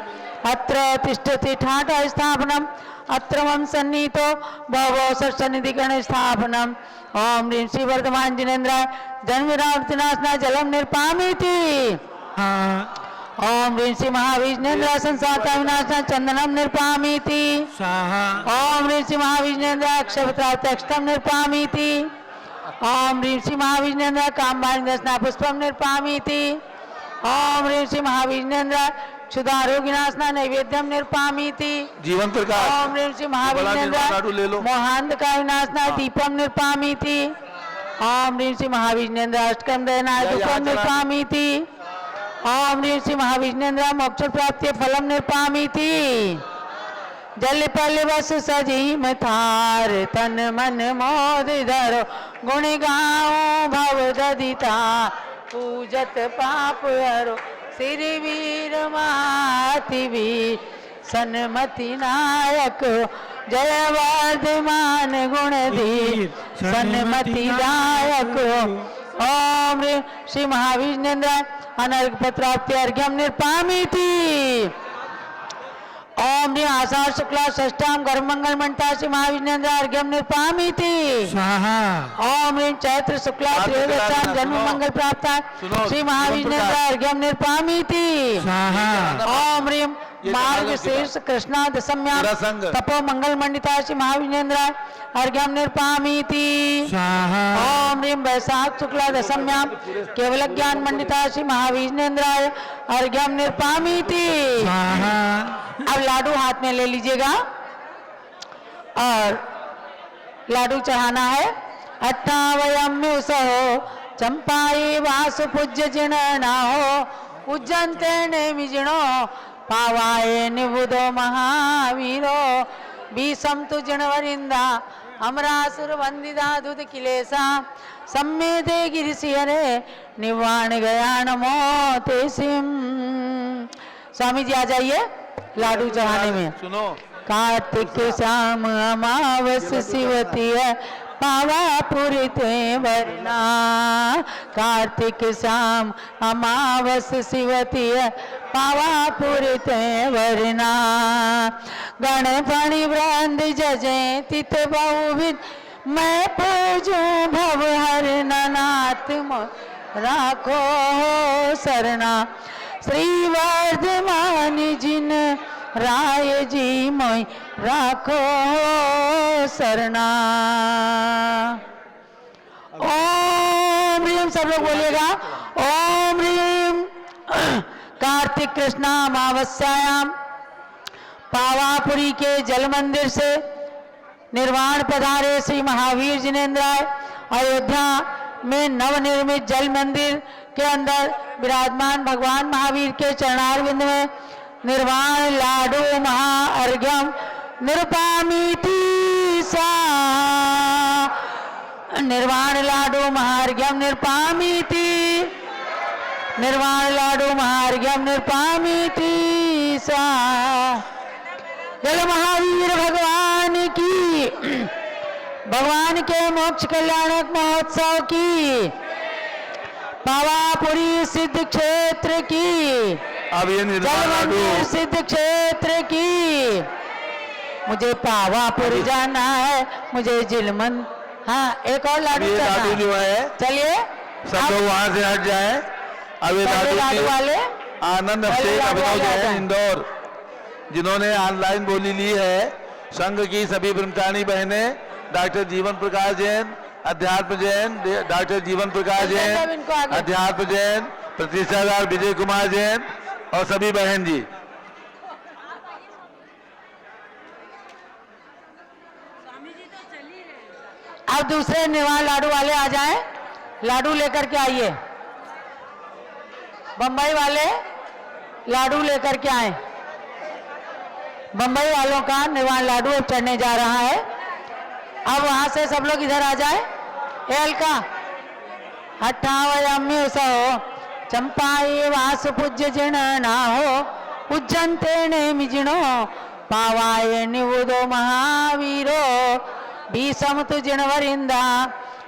अत्र तिष्ठति ठाठ स्थापनम अत्र मम सन्नीतो भवो सन्निधि गण स्थापनम। ओम ह्रीं श्री वर्धमान जिनेन्द्राय जन्मनाशना जलम निर्पामीति। ओम ह्रीं श्री महावीर जिनेन्द्र संसाता विनाशना चंदनम निर्पामीति। स्वाहा। ओम ह्रीं श्री महावीर जिनेन्द्र अक्षरपत्राक्षतम निर्पामीति। ओम ह्रीं श्री महावीर जिनेन्द्र कामवाणी दर्शना पुष्पम निर्पामीति। ओम ह्रीं श्री महावीर जिनेन्द्र क्षुधारोगिनाशना नैवेद्यम निर्पामीति। जीवन प्रकाश। ओम ह्रीं श्री महावीर लाडू ले जिनेन्द्र लो। मोहांधका विनाशना दीपम निर्पामीति। ओम ह्रीं श्री महावीर जिनेन्द्र अष्टकम दयनाय या यहाँ दुखम चला। निर्पामीति। ओम ह्रीं श्री महाविष्णुन्द्राय मोक्ष प्राप्ति फलम निर्पामीति। जल पल बस सजी मथार तन मन मोद धरो गुण गाओ भव ददिता पूजत पाप हरो श्री वीर माति वीर सन्मति नायक जय वर्धमान गुणधीर सन्मति दायक। ओम ह्रीं श्री महाविष्णुन्द्राय अनर्घ प्राप्ति अर्घ्यम निर्पामीति। ओम ह्रीं आषाढ़ शुक्ला षष्ठाम गर्भ मंगल मंटा श्री महाविष्णुन्द्राय अर्घ्यम निर्पामीति। स्वाहा। ओम ह्रीं चैत्र शुक्ला त्रयोदशाम जन्म मंगल प्राप्ता श्री महाविष्णुन्द्राय अर्घ्यम निर्पामीति। स्वाहा। ओम ह्रीं मार्ग शीर्ष कृष्णा दशम्याम तपो मंगल मंडिता श्री महाविष्णुन्द्राय अर्घ्यम निर्पामीति। स्वाहा। ओम ह्रीं वैशाख शुक्ला दशम्याम केवल ज्ञान मंडिता श्री महाविष्णुन्द्राय अर्घ्यम निर्पामीति। स्वाहा। अब लाडू हाथ में ले लीजिएगा और लाडू चढ़ाना है। अट्ठावयम्यु सहो चंपाई वासु पूज्य जिण नाहो पूजन्ते नेमिजिणो पावाये निबुधो महावीरो बीसम तु जिणवरिंदा अमरासुर वंदिदा दूध किलेसा सम्मेदे गिरिशिहरे निवाण गया नमो तेसिम। स्वामी जी आ जाइए लाडू चढ़ाने में। सुनो कार्तिक श्याम अमावस शिवती है पावा पुरते वरना। कार्तिक श्याम अमावस शिवती है पावा पुरते वरना। गणपणि वृंद जजे तित बहुविध मैं पूजूं भव हर नाथ राखो सरना। श्री वर्धमान जिन राय जी मोय राखो सरना। ओम ह्रीं सब लोग बोलिएगा। ओम ह्रीं कार्तिक कृष्णा अमावस्यायाम पावापुरी के जल मंदिर से निर्वाण पधारे श्री महावीर जिनेन्द्राय अयोध्या में नवनिर्मित जल मंदिर के अंदर विराजमान भगवान महावीर के चरणारविंद में निर्वाण लाडू महाअर्घ्यम निरुपामीति सा। निर्वाण लाडू महाअर्घ्यम निरुपामीति। निर्वाण लाडू महाअर्घ्यम निरुपामीति सा। जल महावीर भगवान की, भगवान के मोक्ष कल्याणक महोत्सव की, पावापुरी सिद्ध क्षेत्र की, अब ये निर्वाण लाडू सिद्ध क्षेत्र की। मुझे पावापुरी जाना है, मुझे जिलमन। हाँ एक और लाडू ये लाडू चढ़ना जो है चलिए सब लोग वहां से हट जाए। अब ये लाडू लाडू वाले आनंद पहले अभिषेक लाडू अभिनव वाले आ जैन जाएं। इंदौर जिन्होंने ऑनलाइन बोली ली है, संघ की सभी ब्रह्मचारी बहनें, डॉक्टर जीवन प्रकाश जैन, अध्यात्म जैन, डॉक्टर जीवन प्रकाश जैन, इनको आगे। अध्यात्म जैन, प्रतिष्ठादार विजय कुमार जैन और सभी बहन जी। अब दूसरे निर्वाण लाडू वाले आ जाएं, लाडू लेकर के आइए। बम्बई वाले लाडू लेकर के आए। बम्बई वालों का निर्वाण लाडू अब चढ़ने जा रहा है। अब वहां से सब लोग इधर आ जाए। एल का 58 सो चंपाई वास पूज्य जिण ना हो पूजन्ते नेमिजिणो पावाय निवुदो महावीरो भीषम तु जिणवरिंदा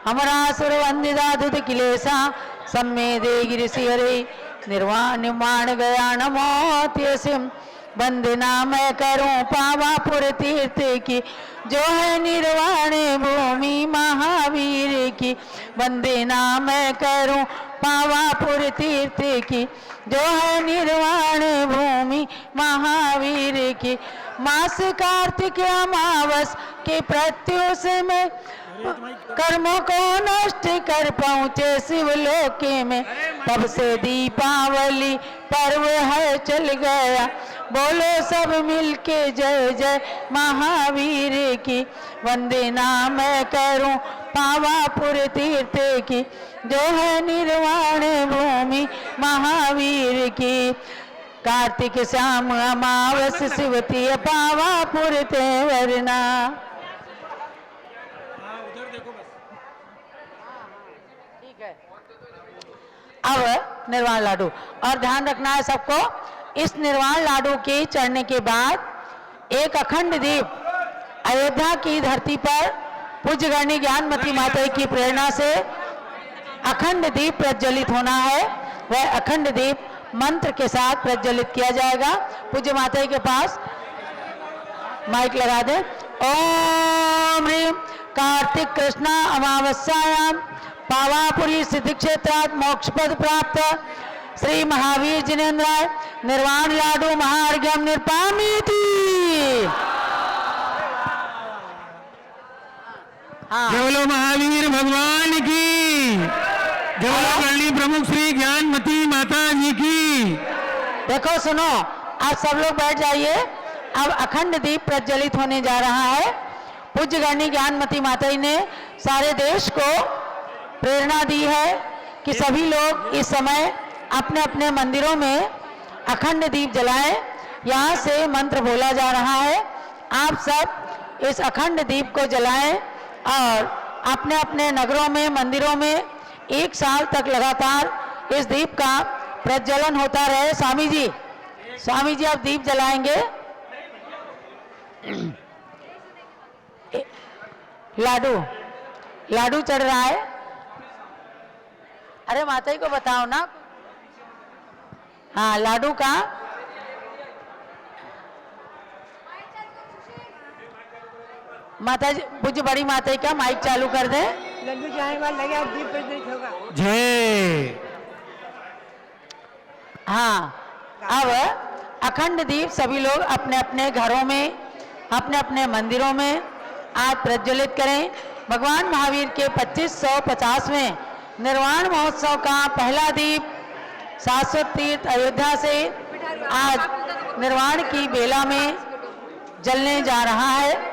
अमरासुर वंदिदा दुध किलेसा सम्मेदे गिरिशिहरे निर्वाण गया नमो त्यसिम। वंदना मैं करूं पावापुर तीर्थ की, जो है निर्वाण भूमि महावीर की। वंदना मैं करूं पावापुर तीर्थ की, जो है निर्वाण भूमि महावीर की। मास कार्तिक अमावस के प्रत्युष में कर्मों को नष्ट कर पहुँचे शिवलोक में। तब से दीपावली पर्व है चल गया, बोलो सब मिलके जय जय महावीर की। वंदना मैं करूं पावापुर तीर्थ की, जो है निर्वाण भूमि महावीर की। कार्तिक श्याम अमावस शिवती पावापुर ते वरना। ठीक है, अब निर्वाण लाडू। और ध्यान रखना है सबको, इस निर्वाण लाडू के चढ़ने के बाद एक अखंड दीप अयोध्या की धरती पर पूज्य गणी ज्ञानमती माता की प्रेरणा से अखंड दीप प्रज्वलित होना है। वह अखंड दीप मंत्र के साथ प्रज्वलित किया जाएगा। पूज्य माता के पास माइक लगा दे। ओम ह्रीं कार्तिक कृष्णा अमावस्यायां पावापुरी सिद्धि क्षेत्रात् मोक्षपद प्राप्त श्री महावीर जिनेन्द्राय निर्वाण लाडू महार्घ्यम निर्पामीति। जय बोलो महावीर भगवान की, जय बोलो करणी प्रमुख श्री ज्ञानमती माता जी की। देखो सुनो, आप सब लोग बैठ जाइए। अब अखंड दीप प्रज्वलित होने जा रहा है। पूज्य गणी ज्ञानमती माता जी ने सारे देश को प्रेरणा दी है कि सभी लोग इस समय अपने अपने मंदिरों में अखंड दीप जलाएं। यहाँ से मंत्र बोला जा रहा है, आप सब इस अखंड दीप को जलाएं और अपने अपने नगरों में मंदिरों में 1 साल तक लगातार इस दीप का प्रज्वलन होता रहे। स्वामी जी आप दीप जलाएंगे। लाडू चढ़ रहा है। अरे माता जी को बताओ ना। हाँ, लाडू का माता जी, पूज्य बड़ी माता जी का माइक चालू कर दे। लड्डू चाहे वाला लगे दीप प्रज्वलित होगा। जय। हाँ, अब अखंड दीप सभी लोग अपने अपने घरों में, अपने अपने मंदिरों में आज प्रज्वलित करें। भगवान महावीर के 2550वें निर्वाण महोत्सव का पहला दीप शाश्वत तीर्थ अयोध्या से आज निर्वाण की बेला में जलने जा रहा है।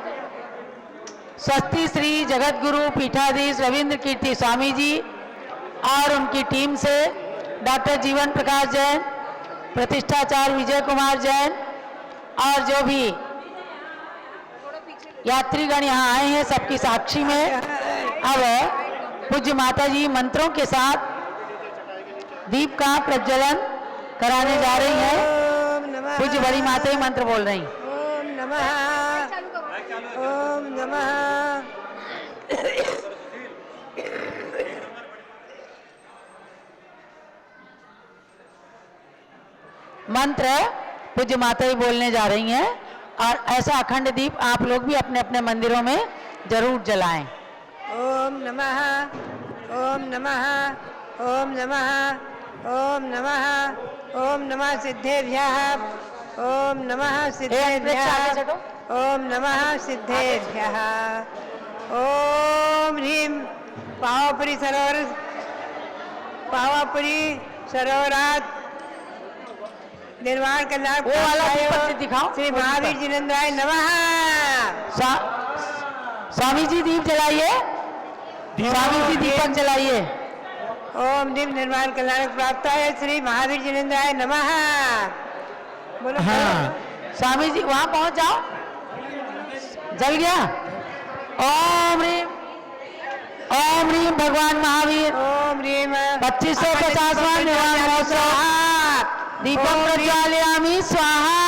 स्वस्ति श्री जगत गुरु पीठाधीश रविंद्र कीर्ति स्वामी जी और उनकी टीम से डॉक्टर जीवन प्रकाश जैन, प्रतिष्ठाचार्य विजय कुमार जैन और जो भी यात्रीगण यहाँ आए हैं सबकी साक्षी में अब पूज्य माता जी मंत्रों के साथ दीप का प्रज्वलन कराने जा रही हैं। पूज्य बड़ी माता ही मंत्र बोल रही। ओम नमः, ओम नमः। मंत्र पूज्य माता ही बोलने जा रही हैं और ऐसा अखंड दीप आप लोग भी अपने अपने मंदिरों में जरूर जलाएं। ओम नमः, ओम नमः, ओम नमः, ओम नमः, ओम नमः सिद्धेभ्यः, ओम नमः सिद्धेभ्यः, ओम नमः सिद्धेभ्यः। ओम ह्रीं पावापुरी सरोवरात निर्वाण कल्याण वो वाला दीपक दिखाओ। श्री महावीर जिनेन्द्राय नमः। स्वामी जी दीप जलाइए। स्वामी जी दीपक जलाइए। ओम दीप निर्वाण कल्याण प्राप्त है श्री महावीर जिनेन्द्राय नमः। बोलो। हाँ, स्वामी जी वहां पहुंच जाओ। जल गया। ओम ह्रीं भगवान महावीर ओम ह्रीं 2550वां निर्वाण महोत्सव दीपक प्रज्वालयामि स्वाहा।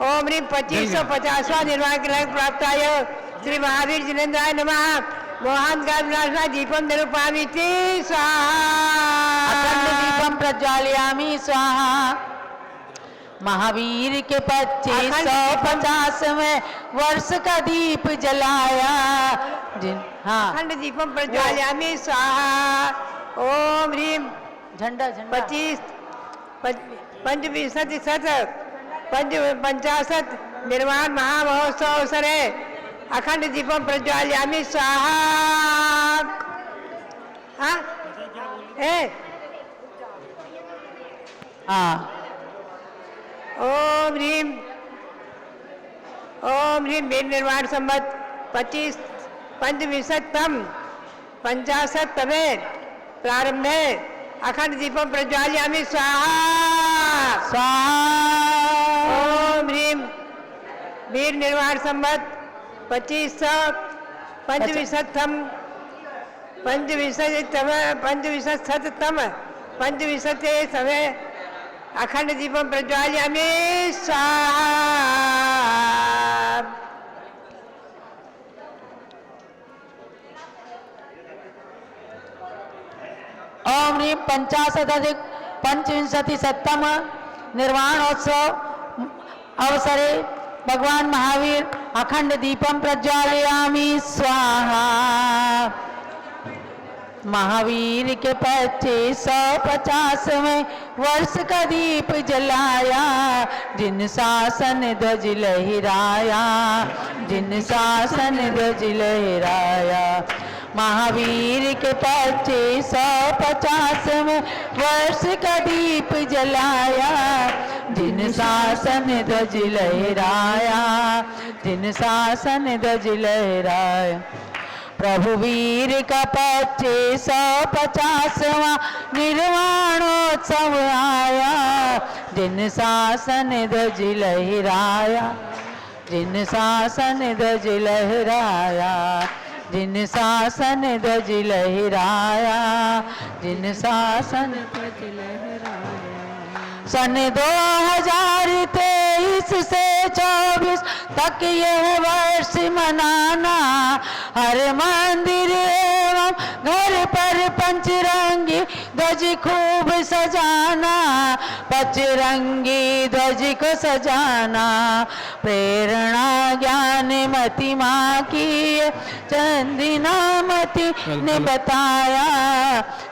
ओम ह्रीं 2550वां निर्वाण कल्याण प्राप्त है श्री महावीर जिनेन्द्राय नमः। मोहन गाजनाशना दीपम निरूपामिति स्वाहा। अखंड दीपम प्रज्वालयामि स्वाहा। महावीर के 2550वें वर्ष का दीप जलाया। हाँ, अखंड दीपम प्रज्वालयामि स्वाहा। ओम ह्रीं झंडा 50 निर्वाण महामहोत्सव अवसरे अखंड दीपम प्रज्वालयामि स्वाहा। हाँ, ओम ह्रीम वीर निर्वाण संवत 25 पंचविंशतम 50तमे प्रारंभे अखंड दीपम प्रज्वालयामि स्वाहा स्वाहा। ओम ह्रीम वीर निर्वाण संवत 25 पंचविंशते समय अखंड दीपम प्रज्वालयामि स्वाहा। ओम ह्रीं 50+पंचविंशतिशतम निर्वाणोत्सव अवसरे भगवान महावीर अखंड दीपम प्रज्वालयामि स्वाहा। महावीर के 2550वें वर्ष का दीप जलाया, जिन शासन ध्वज लहराया, जिन शासन ध्वज लहराया। महावीर के 2550वें वर्ष का दीप जलाया, जिन शासन ध्वज लहराया, जिन शासन ध्वज लहराया। प्रभु वीर का 2550वां निर्वाणोत्सव आया, जिन शासन ध्वज लहराया, जिन शासन ध्वज लहराया, जिन शासन ध्वज लहराया, जिन शासन ध्वज लहराया। सन 2023 से 24 तक यह वर्ष मनाना, हर मंदिर एवं घर पर पंचरंगी ध्वज खूब सजाना, पंचरंगी ध्वज को सजाना। प्रेरणा ज्ञान मति माँ की चंदिनामती ने बताया,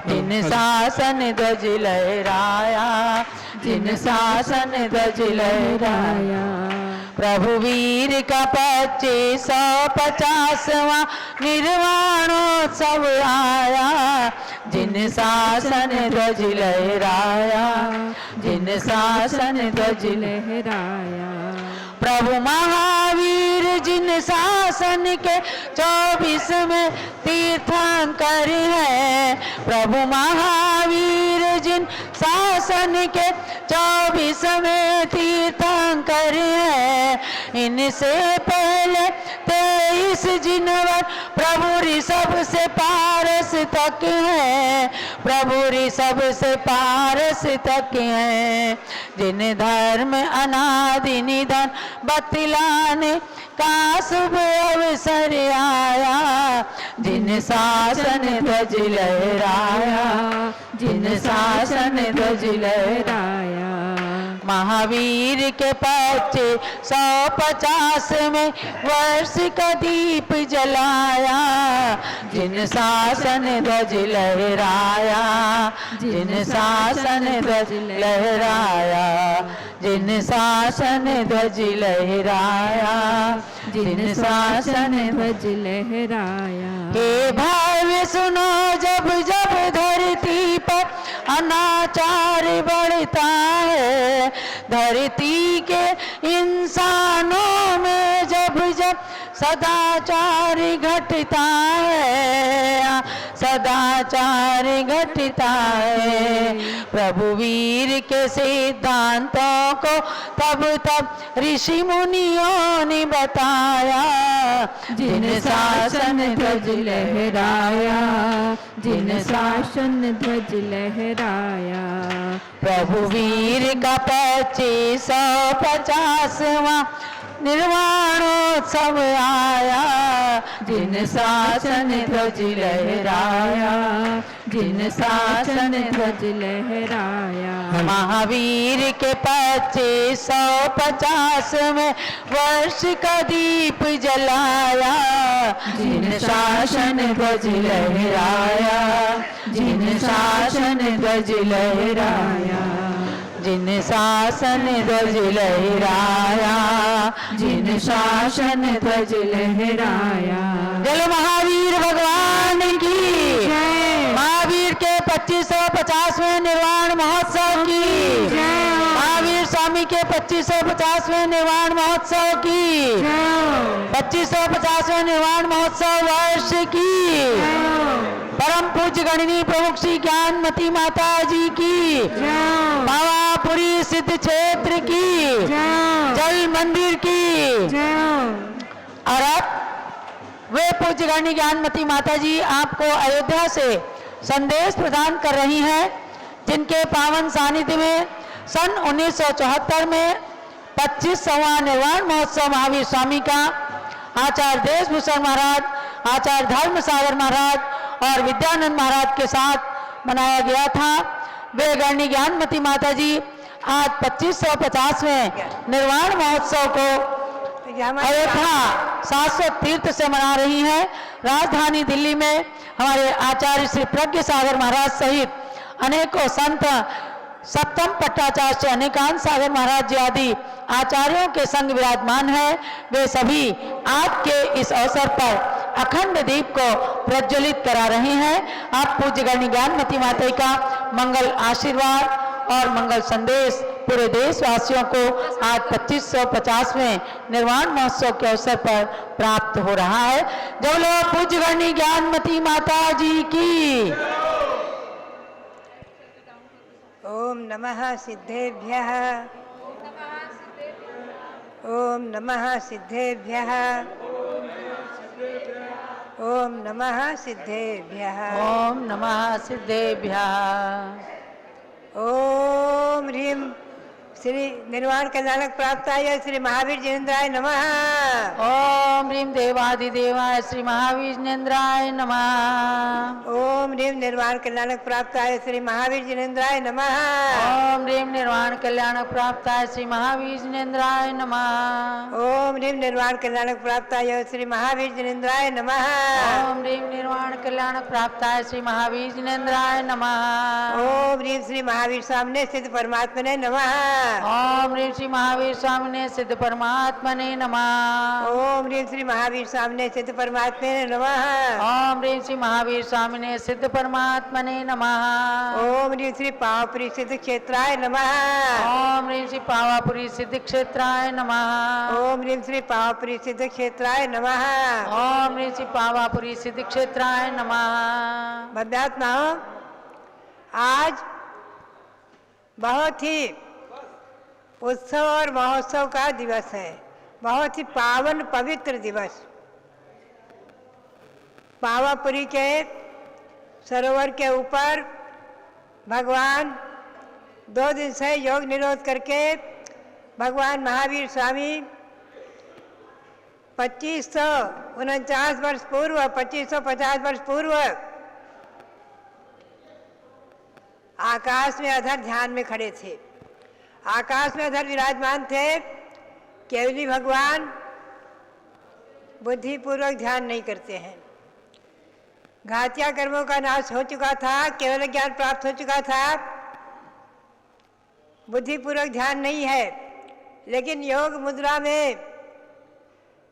जिन शासन ध्वज लहराया, जिन शासन ध्वज लहराया। प्रभु वीर का 2550वां निर्वाणोत्सव आया, जिन शासन ध्वज लहराया, जिन शासन ध्वज लहराया। प्रभु महावीर जिन शासन के 24वें तीर्थंकर है, प्रभु महावीर जिन शासन के 24वें तीर्थंकर है। इनसे पहले 23 जिनवर प्रभु ऋषभ से पारस तक है, प्रभु ऋषभ से पारस तक है। जिन धर्म अनादि निधन बतलाने का शुभ अवसर आया, जिन शासन ध्वज लहराया, जिन शासन ध्वज लहराया। महावीर के 2550वें वर्ष का दीप जलाया, जिन शासन ध्वज लहराया, जिन शासन ध्वज लहराया, जिन शासन ध्वज लहराया, जिन शासन ध्वज लहराया। हे भाई सुनो, जब जब धरती पर अनाचार बढ़ता है, धरती के इंसानों में जब जब सदाचार घटता है, सदाचार घटता है। प्रभु वीर के सिद्धांतों को तब तब ऋषि मुनियों ने बताया, जिन शासन ध्वज लहराया, जिन शासन ध्वज लहराया। प्रभु वीर का 2550वां निर्वाणोत्सव आया, जिन शासन ध्वज लहराया, जिन शासन ध्वज लहराया। महावीर के 2550वें वर्ष का दीप जलाया, जिन शासन ध्वज लहराया, जिन शासन ध्वज लहराया, जिन शासन ध्वज लहराया, जिन शासन ध्वज लहराया। जय महावीर भगवान की जय। महावीर के 2550वें निर्वाण महोत्सव की, महावीर स्वामी के 2550वें निर्वाण महोत्सव की, 2550वें निर्वाण महोत्सव वर्ष की, परम पूज्य गणनी प्रमुख श्री ज्ञानमती माता जी की, पावापुरी सिद्ध क्षेत्र की, जल मंदिर की। और अब वे पूज्य गणनी ज्ञानमती माता जी आपको अयोध्या से संदेश प्रदान कर रही हैं, जिनके पावन सानिध्य में सन 1974 में 25वां निर्वाण महोत्सव महावीर स्वामी का आचार्य देशभूषण महाराज, आचार्य धर्म सागर महाराज और विद्यानंद महाराज के साथ मनाया गया था। वे गणनी ज्ञानमती माता जी आज 2550वें निर्वाण महोत्सव को अयोध्या शाश्वत तीर्थ से मना रही हैं। राजधानी दिल्ली में हमारे आचार्य श्री प्रज्ञ सागर महाराज सहित अनेकों संत, सप्तम पट्टाचार्य से अनेकांत सागर महाराज जी आदि आचार्यों के संग विराजमान है। वे सभी आज के इस अवसर पर अखंड दीप को प्रज्वलित करा रहे हैं। आप पूज्य गणनी ज्ञानमती माता का मंगल आशीर्वाद और मंगल संदेश पूरे देशवासियों को आज 2550वें निर्वाण महोत्सव के अवसर पर प्राप्त हो रहा है। जब लोग पूज्य गणनी ज्ञानमती माता जी की। ओम नमः सिद्धेभ्यः, ओम नमः सिद्धेभ्यः, ओम नमः सिद्धेभ्यः, ओम नमः सिद्धेभ्यः। ओम ह्रीं श्री निर्वाण कल्याणक प्राप्ताय श्री महावीर जिनेन्द्राय नमः। ओम ह्रीं देवादिदेवाय श्री महावीर जिनेन्द्राय नमः। ओम ह्रीं निर्वाण कल्याणक प्राप्ताय श्री महावीर जिनेन्द्राय नमः। ओम ह्रीं निर्वाण कल्याणक प्राप्ताय श्री महावीर जिनेन्द्राय नमः। ओम ह्रीं निर्वाण कल्याणक प्राप्ताय श्री महावीर जिनेन्द्राय नमः। ओम ह्रीं निर्वाण कल्याणक प्राप्ताय श्री महावीर जिनेन्द्राय नमः। ओम ह्रीं श्री महावीर सामने स्थित परमात्मने नमः। ओम ह्रीं श्री महावीर स्वामिने सिद्ध परमात्मने नमः। ओम ह्रीं श्री महावीर सामने स्थित परमात्मने नमः। ओम ह्रीं श्री महावीर स्वामिने सिद्ध परमात्मने नमः। ओम ह्रीं श्री पावापुरी सिद्ध क्षेत्राय नमः। ओम ह्रीं श्री पावापुरी सिद्ध क्षेत्राय नमः। ओम ह्रीं श्री पावापुरी सिद्ध क्षेत्राय नमः। ओम ह्रीं श्री पावापुरी सिद्ध क्षेत्राय नमः। बद्धात्माओं, आज बहुत ही उत्सव और महोत्सव का दिवस है, बहुत ही पावन पवित्र दिवस। पावापुरी के सरोवर के ऊपर भगवान 2 दिन से योग निरोध करके भगवान महावीर स्वामी 2549 वर्ष पूर्व, 2550 वर्ष पूर्व आकाश में अधर ध्यान में खड़े थे। आकाश में अधर विराजमान थे। केवली भगवान बुद्धिपूर्वक ध्यान नहीं करते हैं। घातिया कर्मों का नाश हो चुका था, केवल ज्ञान प्राप्त हो चुका था, बुद्धिपूर्वक ध्यान नहीं है। लेकिन योग मुद्रा में,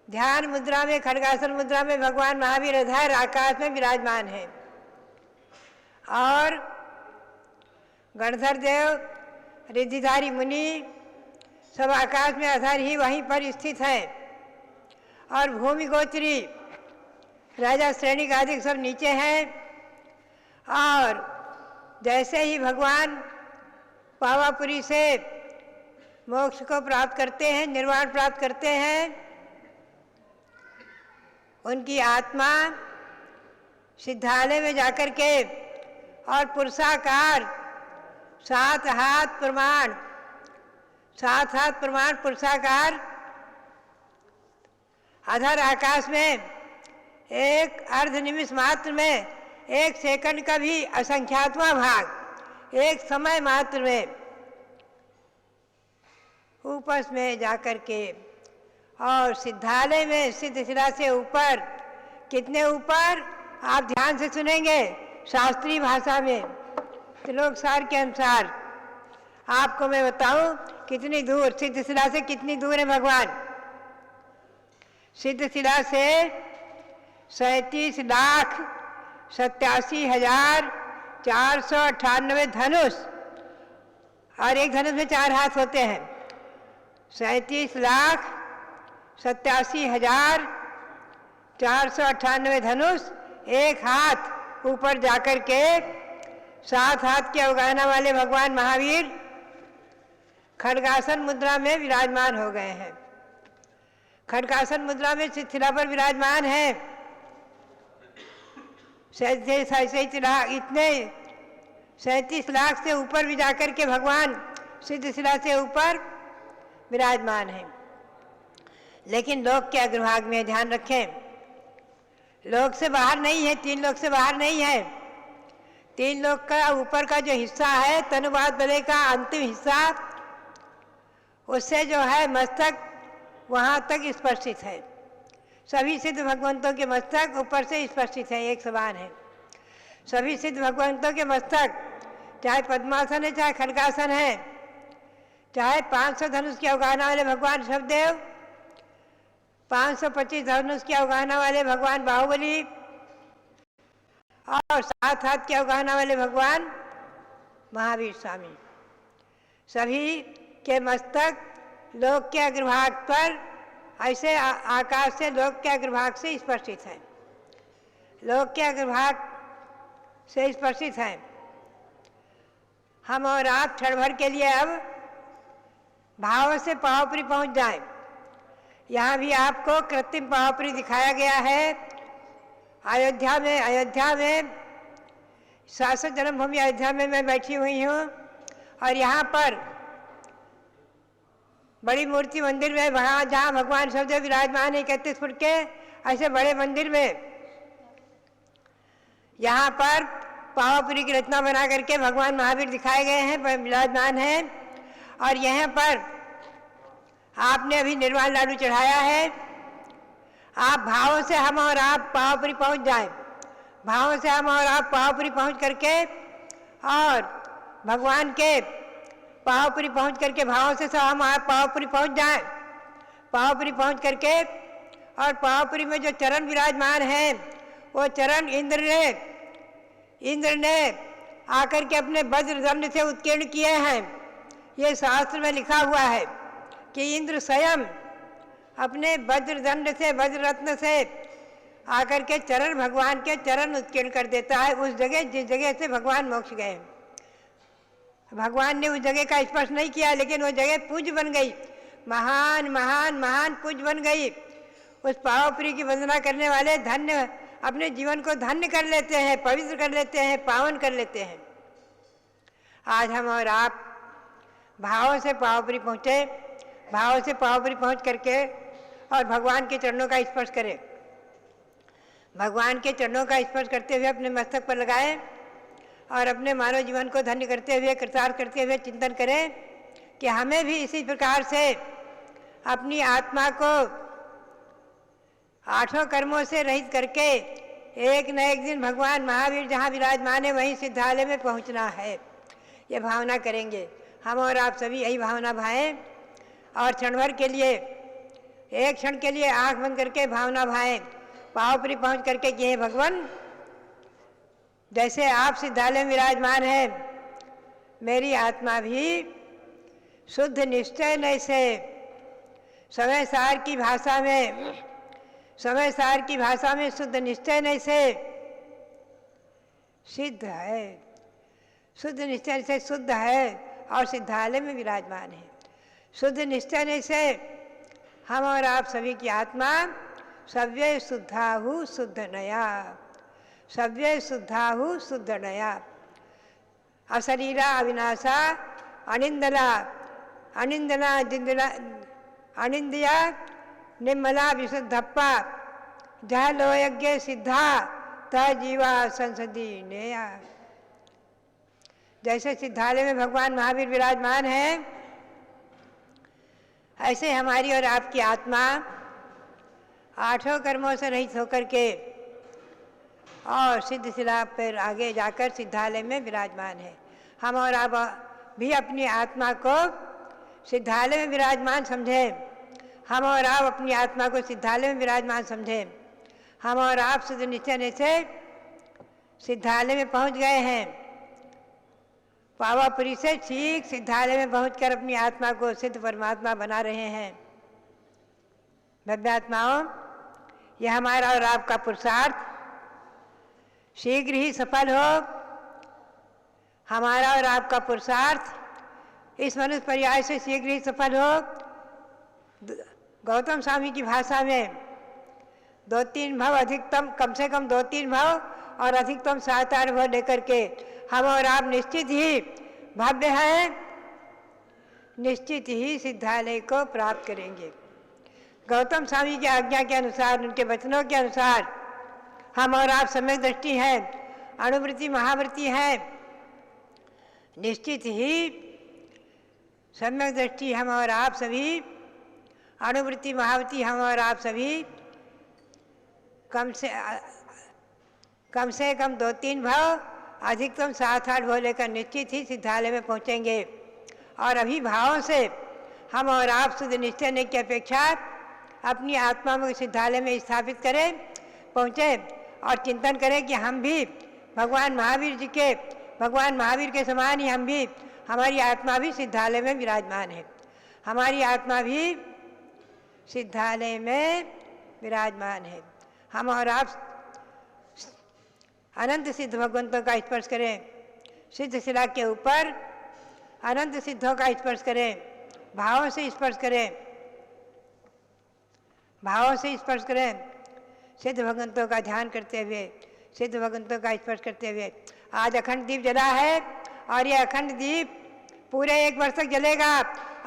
ध्यान मुद्रा में, खड्गासन मुद्रा में भगवान महावीर अधर आकाश में विराजमान है। और गणधर देव, रिद्धिधारी मुनि सब आकाश में अधर ही वहीं पर स्थित हैं। और भूमि गोचरी राजा श्रेणी आदि सब नीचे हैं। और जैसे ही भगवान पावापुरी से मोक्ष को प्राप्त करते हैं, निर्वाण प्राप्त करते हैं, उनकी आत्मा सिद्धालय में जाकर के और पुरुषाकार 7 हाथ प्रमाण, 7 हाथ प्रमाण पुरुषाकार अधर आकाश में एक अर्ध निमिष मात्र में, 1 सेकंड का भी असंख्यातवां भाग, एक समय मात्र में ऊपर में जाकर के और सिद्धालय में सिद्ध शिला से ऊपर, कितने ऊपर आप ध्यान से सुनेंगे शास्त्रीय भाषा में, श्लोक सार के अनुसार आपको मैं बताऊं कितनी दूर, सिद्ध शिला से कितनी दूर है भगवान। सिद्ध शिला से 37,87,000 498 धनुष और एक धनुष में 4 हाथ होते हैं। 37,87,498 धनुष, एक हाथ ऊपर जाकर के 7 हाथ के अवगाहना वाले भगवान महावीर खड्गासन मुद्रा में विराजमान हो गए हैं। खड्गासन मुद्रा में शिला पर विराजमान है। इतने 37 लाख से ऊपर भी जाकर के भगवान सिद्ध शिला से ऊपर विराजमान है। लेकिन लोक के अग्रभाग में ध्यान रखें, लोक से बाहर नहीं है, 3 लोक से बाहर नहीं है। 3 लोक का ऊपर का जो हिस्सा है तनुवाद बले का अंतिम हिस्सा, उससे जो है मस्तक वहाँ तक स्पर्शित है। सभी सिद्ध भगवंतों के मस्तक ऊपर से स्पर्शित है, एक समान है। सभी सिद्ध भगवंतों के मस्तक, चाहे पद्मासन है चाहे खड्गासन है, चाहे 500 धनुष की अवगाहना वाले भगवान ऋषभदेव, 525 धनुष की अवगाहना वाले भगवान बाहुबली और 7 हाथ की अवगाहना वाले भगवान महावीर स्वामी, सभी के मस्तक लोक के अग्रभाग पर ऐसे आकाश से लोक के अग्रभाग से स्पर्शित है, लोक के अग्रभाग से स्पर्शित है। हम और आप क्षण भर के लिए अब भाव से पावपुरी पहुंच जाए। यहाँ भी आपको कृत्रिम पावपुरी दिखाया गया है। अयोध्या में शाश्वत जन्मभूमि अयोध्या में मैं बैठी हुई हूँ और यहाँ पर बड़ी मूर्ति मंदिर में वहाँ जहाँ भगवान ऋषभदेव विराजमान है 31 फुट के, ऐसे बड़े मंदिर में यहाँ पर पावापुरी की रचना बना करके भगवान महावीर दिखाए गए हैं, विराजमान हैं। और यहाँ पर आपने अभी निर्वाण लाडू चढ़ाया है। आप भावों से हम और आप पावापुरी पहुँच जाए, भावों से हम और आप पावापुरी पहुँच करके और भगवान के पावापुरी पहुँच करके भावों से हम आप पावापुरी पहुँच जाए। पावापुरी पहुँच करके और पावापुरी में जो चरण विराजमान हैं वो चरण इंद्र ने आकर के अपने वज्रदंड से उत्कीर्ण किए हैं। ये शास्त्र में लिखा हुआ है कि इंद्र स्वयं अपने वज्रदंड से वज्ररत्न से आकर के चरण भगवान के चरण उत्कीर्ण कर देता है उस जगह जिस जगह से भगवान मोक्ष गए। भगवान ने उस जगह का स्पर्श नहीं किया, लेकिन वो जगह पूज्य बन गई, महान महान महान पूज्य बन गई। उस पावापुरी की वंदना करने वाले धन्य अपने जीवन को धन्य कर लेते हैं, पवित्र कर लेते हैं, पावन कर लेते हैं। आज हम और आप भावों से पावापुरी पहुँचे, भावों से पावापुरी पहुँच करके और भगवान के चरणों का स्पर्श करें। भगवान के चरणों का स्पर्श करते हुए अपने मस्तक पर लगाएं और अपने मानव जीवन को धन्य करते हुए, कृतार्थ करते हुए चिंतन करें कि हमें भी इसी प्रकार से अपनी आत्मा को 8 कर्मों से रहित करके एक न एक दिन भगवान महावीर जहाँ विराजमान है वहीं सिद्धालय में पहुँचना है। ये भावना करेंगे हम और आप सभी, यही भावना भाएं और क्षण भर के लिए, एक क्षण के लिए आंख बंद करके भावना भाएं, पावापुरी पहुँच करके कि हे भगवान, जैसे आप सिद्धालय में विराजमान है, मेरी आत्मा भी शुद्ध निश्चय न से समय सार की भाषा में शुद्ध निश्चय न से सिद्ध है, शुद्ध निश्चय से शुद्ध है और सिद्धालय में विराजमान है। शुद्ध निश्चय न से हम और आप सभी की आत्मा सव्य शुद्धाहु शुद्ध नया, सव्य शुद्धाहु शुद्ध नया, अशरीरा अविनाशा अनिंदला अनिंदना जिंदला अनिंदिया निर्मला विशुद्धप्पा जह लोयज्ञ सिद्धा त जीवा संसदी नेया। जैसे सिद्धालय में भगवान महावीर विराजमान है, ऐसे हमारी और आपकी आत्मा 8 कर्मों से रहित होकर के और सिद्ध शिला पर आगे जाकर सिद्धालय में विराजमान है। हम और आप भी अपनी आत्मा को सिद्धालय में विराजमान समझें, हम और आप अपनी आत्मा को सिद्धालय में विराजमान समझें। हम और आप शुद्ध निश्चय से सिद्धालय में पहुंच गए हैं। पावापुरी से ठीक सिद्धालय में पहुंचकर अपनी आत्मा को सिद्ध परमात्मा बना रहे हैं। भव्यात्माओं, यह हमारा और आपका पुरुषार्थ शीघ्र ही सफल हो। हमारा और आपका पुरुषार्थ इस मनुष्य पर्याय से शीघ्र ही सफल हो। गौतम स्वामी की भाषा में 2-3 भव, अधिकतम कम से कम 2-3 भव और अधिकतम 7-8 भव लेकर के हम और आप निश्चित ही भव्य हैं, निश्चित ही सिद्धालय को प्राप्त करेंगे। गौतम स्वामी की आज्ञा के अनुसार, उनके वचनों के अनुसार हम और आप सम्यक दृष्टि हैं, अणुवृत्ति महावृत्ति हैं, निश्चित ही सम्यक दृष्टि हम और आप सभी, अणुवृत्ति महावृत्ति हम और आप सभी कम से कम 2-3 भव, अधिकतम 7-8 भव लेकर निश्चित ही सिद्धालय में पहुंचेंगे। और अभी भावों से हम और आप शुद्ध निश्चय ने की अपेक्षा अपनी आत्मा में सिद्धालय में स्थापित करें, पहुँचे और चिंतन करें कि हम भी भगवान महावीर जी के, भगवान महावीर के समान ही हम भी, हमारी आत्मा भी सिद्धालय में विराजमान है। हमारी आत्मा भी सिद्धालय में विराजमान है। हम और आप अनंत सिद्ध भगवंतों का स्पर्श करें, सिद्ध शिला के ऊपर अनंत सिद्धों का स्पर्श करें, भावों से स्पर्श करें, भावों से स्पर्श करें, सिद्ध भगवंतों का ध्यान करते हुए, सिद्ध भगवंतों का स्पर्श करते हुए। आज अखंड दीप जला है और ये अखंड दीप पूरे 1 वर्ष तक जलेगा।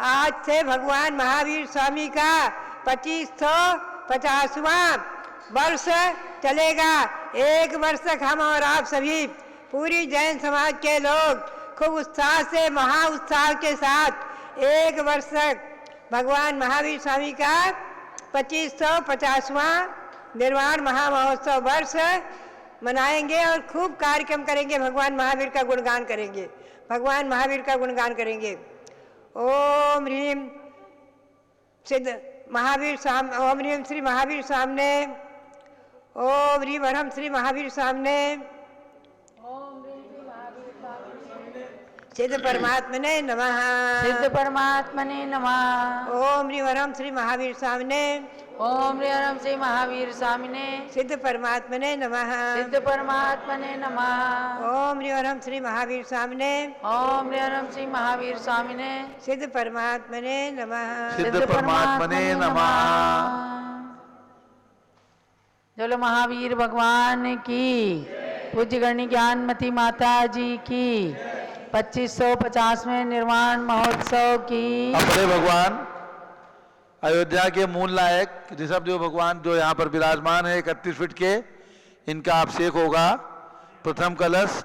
आज से भगवान महावीर स्वामी का 2550वां वर्ष चलेगा। 1 वर्ष तक हम और आप सभी, पूरी जैन समाज के लोग खूब उत्साह से, महा उत्साह के साथ 1 वर्ष तक भगवान महावीर स्वामी का 2550वां निर्वाण महामहोत्सव वर्ष मनाएंगे और खूब कार्यक्रम करेंगे। भगवान महावीर का गुणगान करेंगे, भगवान महावीर का गुणगान करेंगे। ओम ह्रीम सिद्ध महावीर साम, ओम ह्रीम श्री महावीर सामने, ओम ह्रीम हरम श्री महावीर सामने, सिद्ध परमात्मने नमः, सिद्ध परमात्मने नमः। ओम ह्रीम हरम श्री महावीर सामने, ओम हरम श्री महावीर सामने, सिद्ध परमात्मने नमः, सिद्ध परमात्मने नमः। ओम ह्रीम हरम श्री महावीर सामने, ओम हरम श्री महावीर सामने, सिद्ध परमात्मने नमः, सिद्ध परमात्मने नमः। चलो महावीर भगवान की, पूज्य गणी ज्ञानमती माता जी की, 2550वें निर्वाण महोत्सव की। अपने भगवान अयोध्या के मूल नायक ऋषभदेव भगवान जो यहाँ पर विराजमान है 31 फीट के, इनका अभिषेक होगा। प्रथम कलश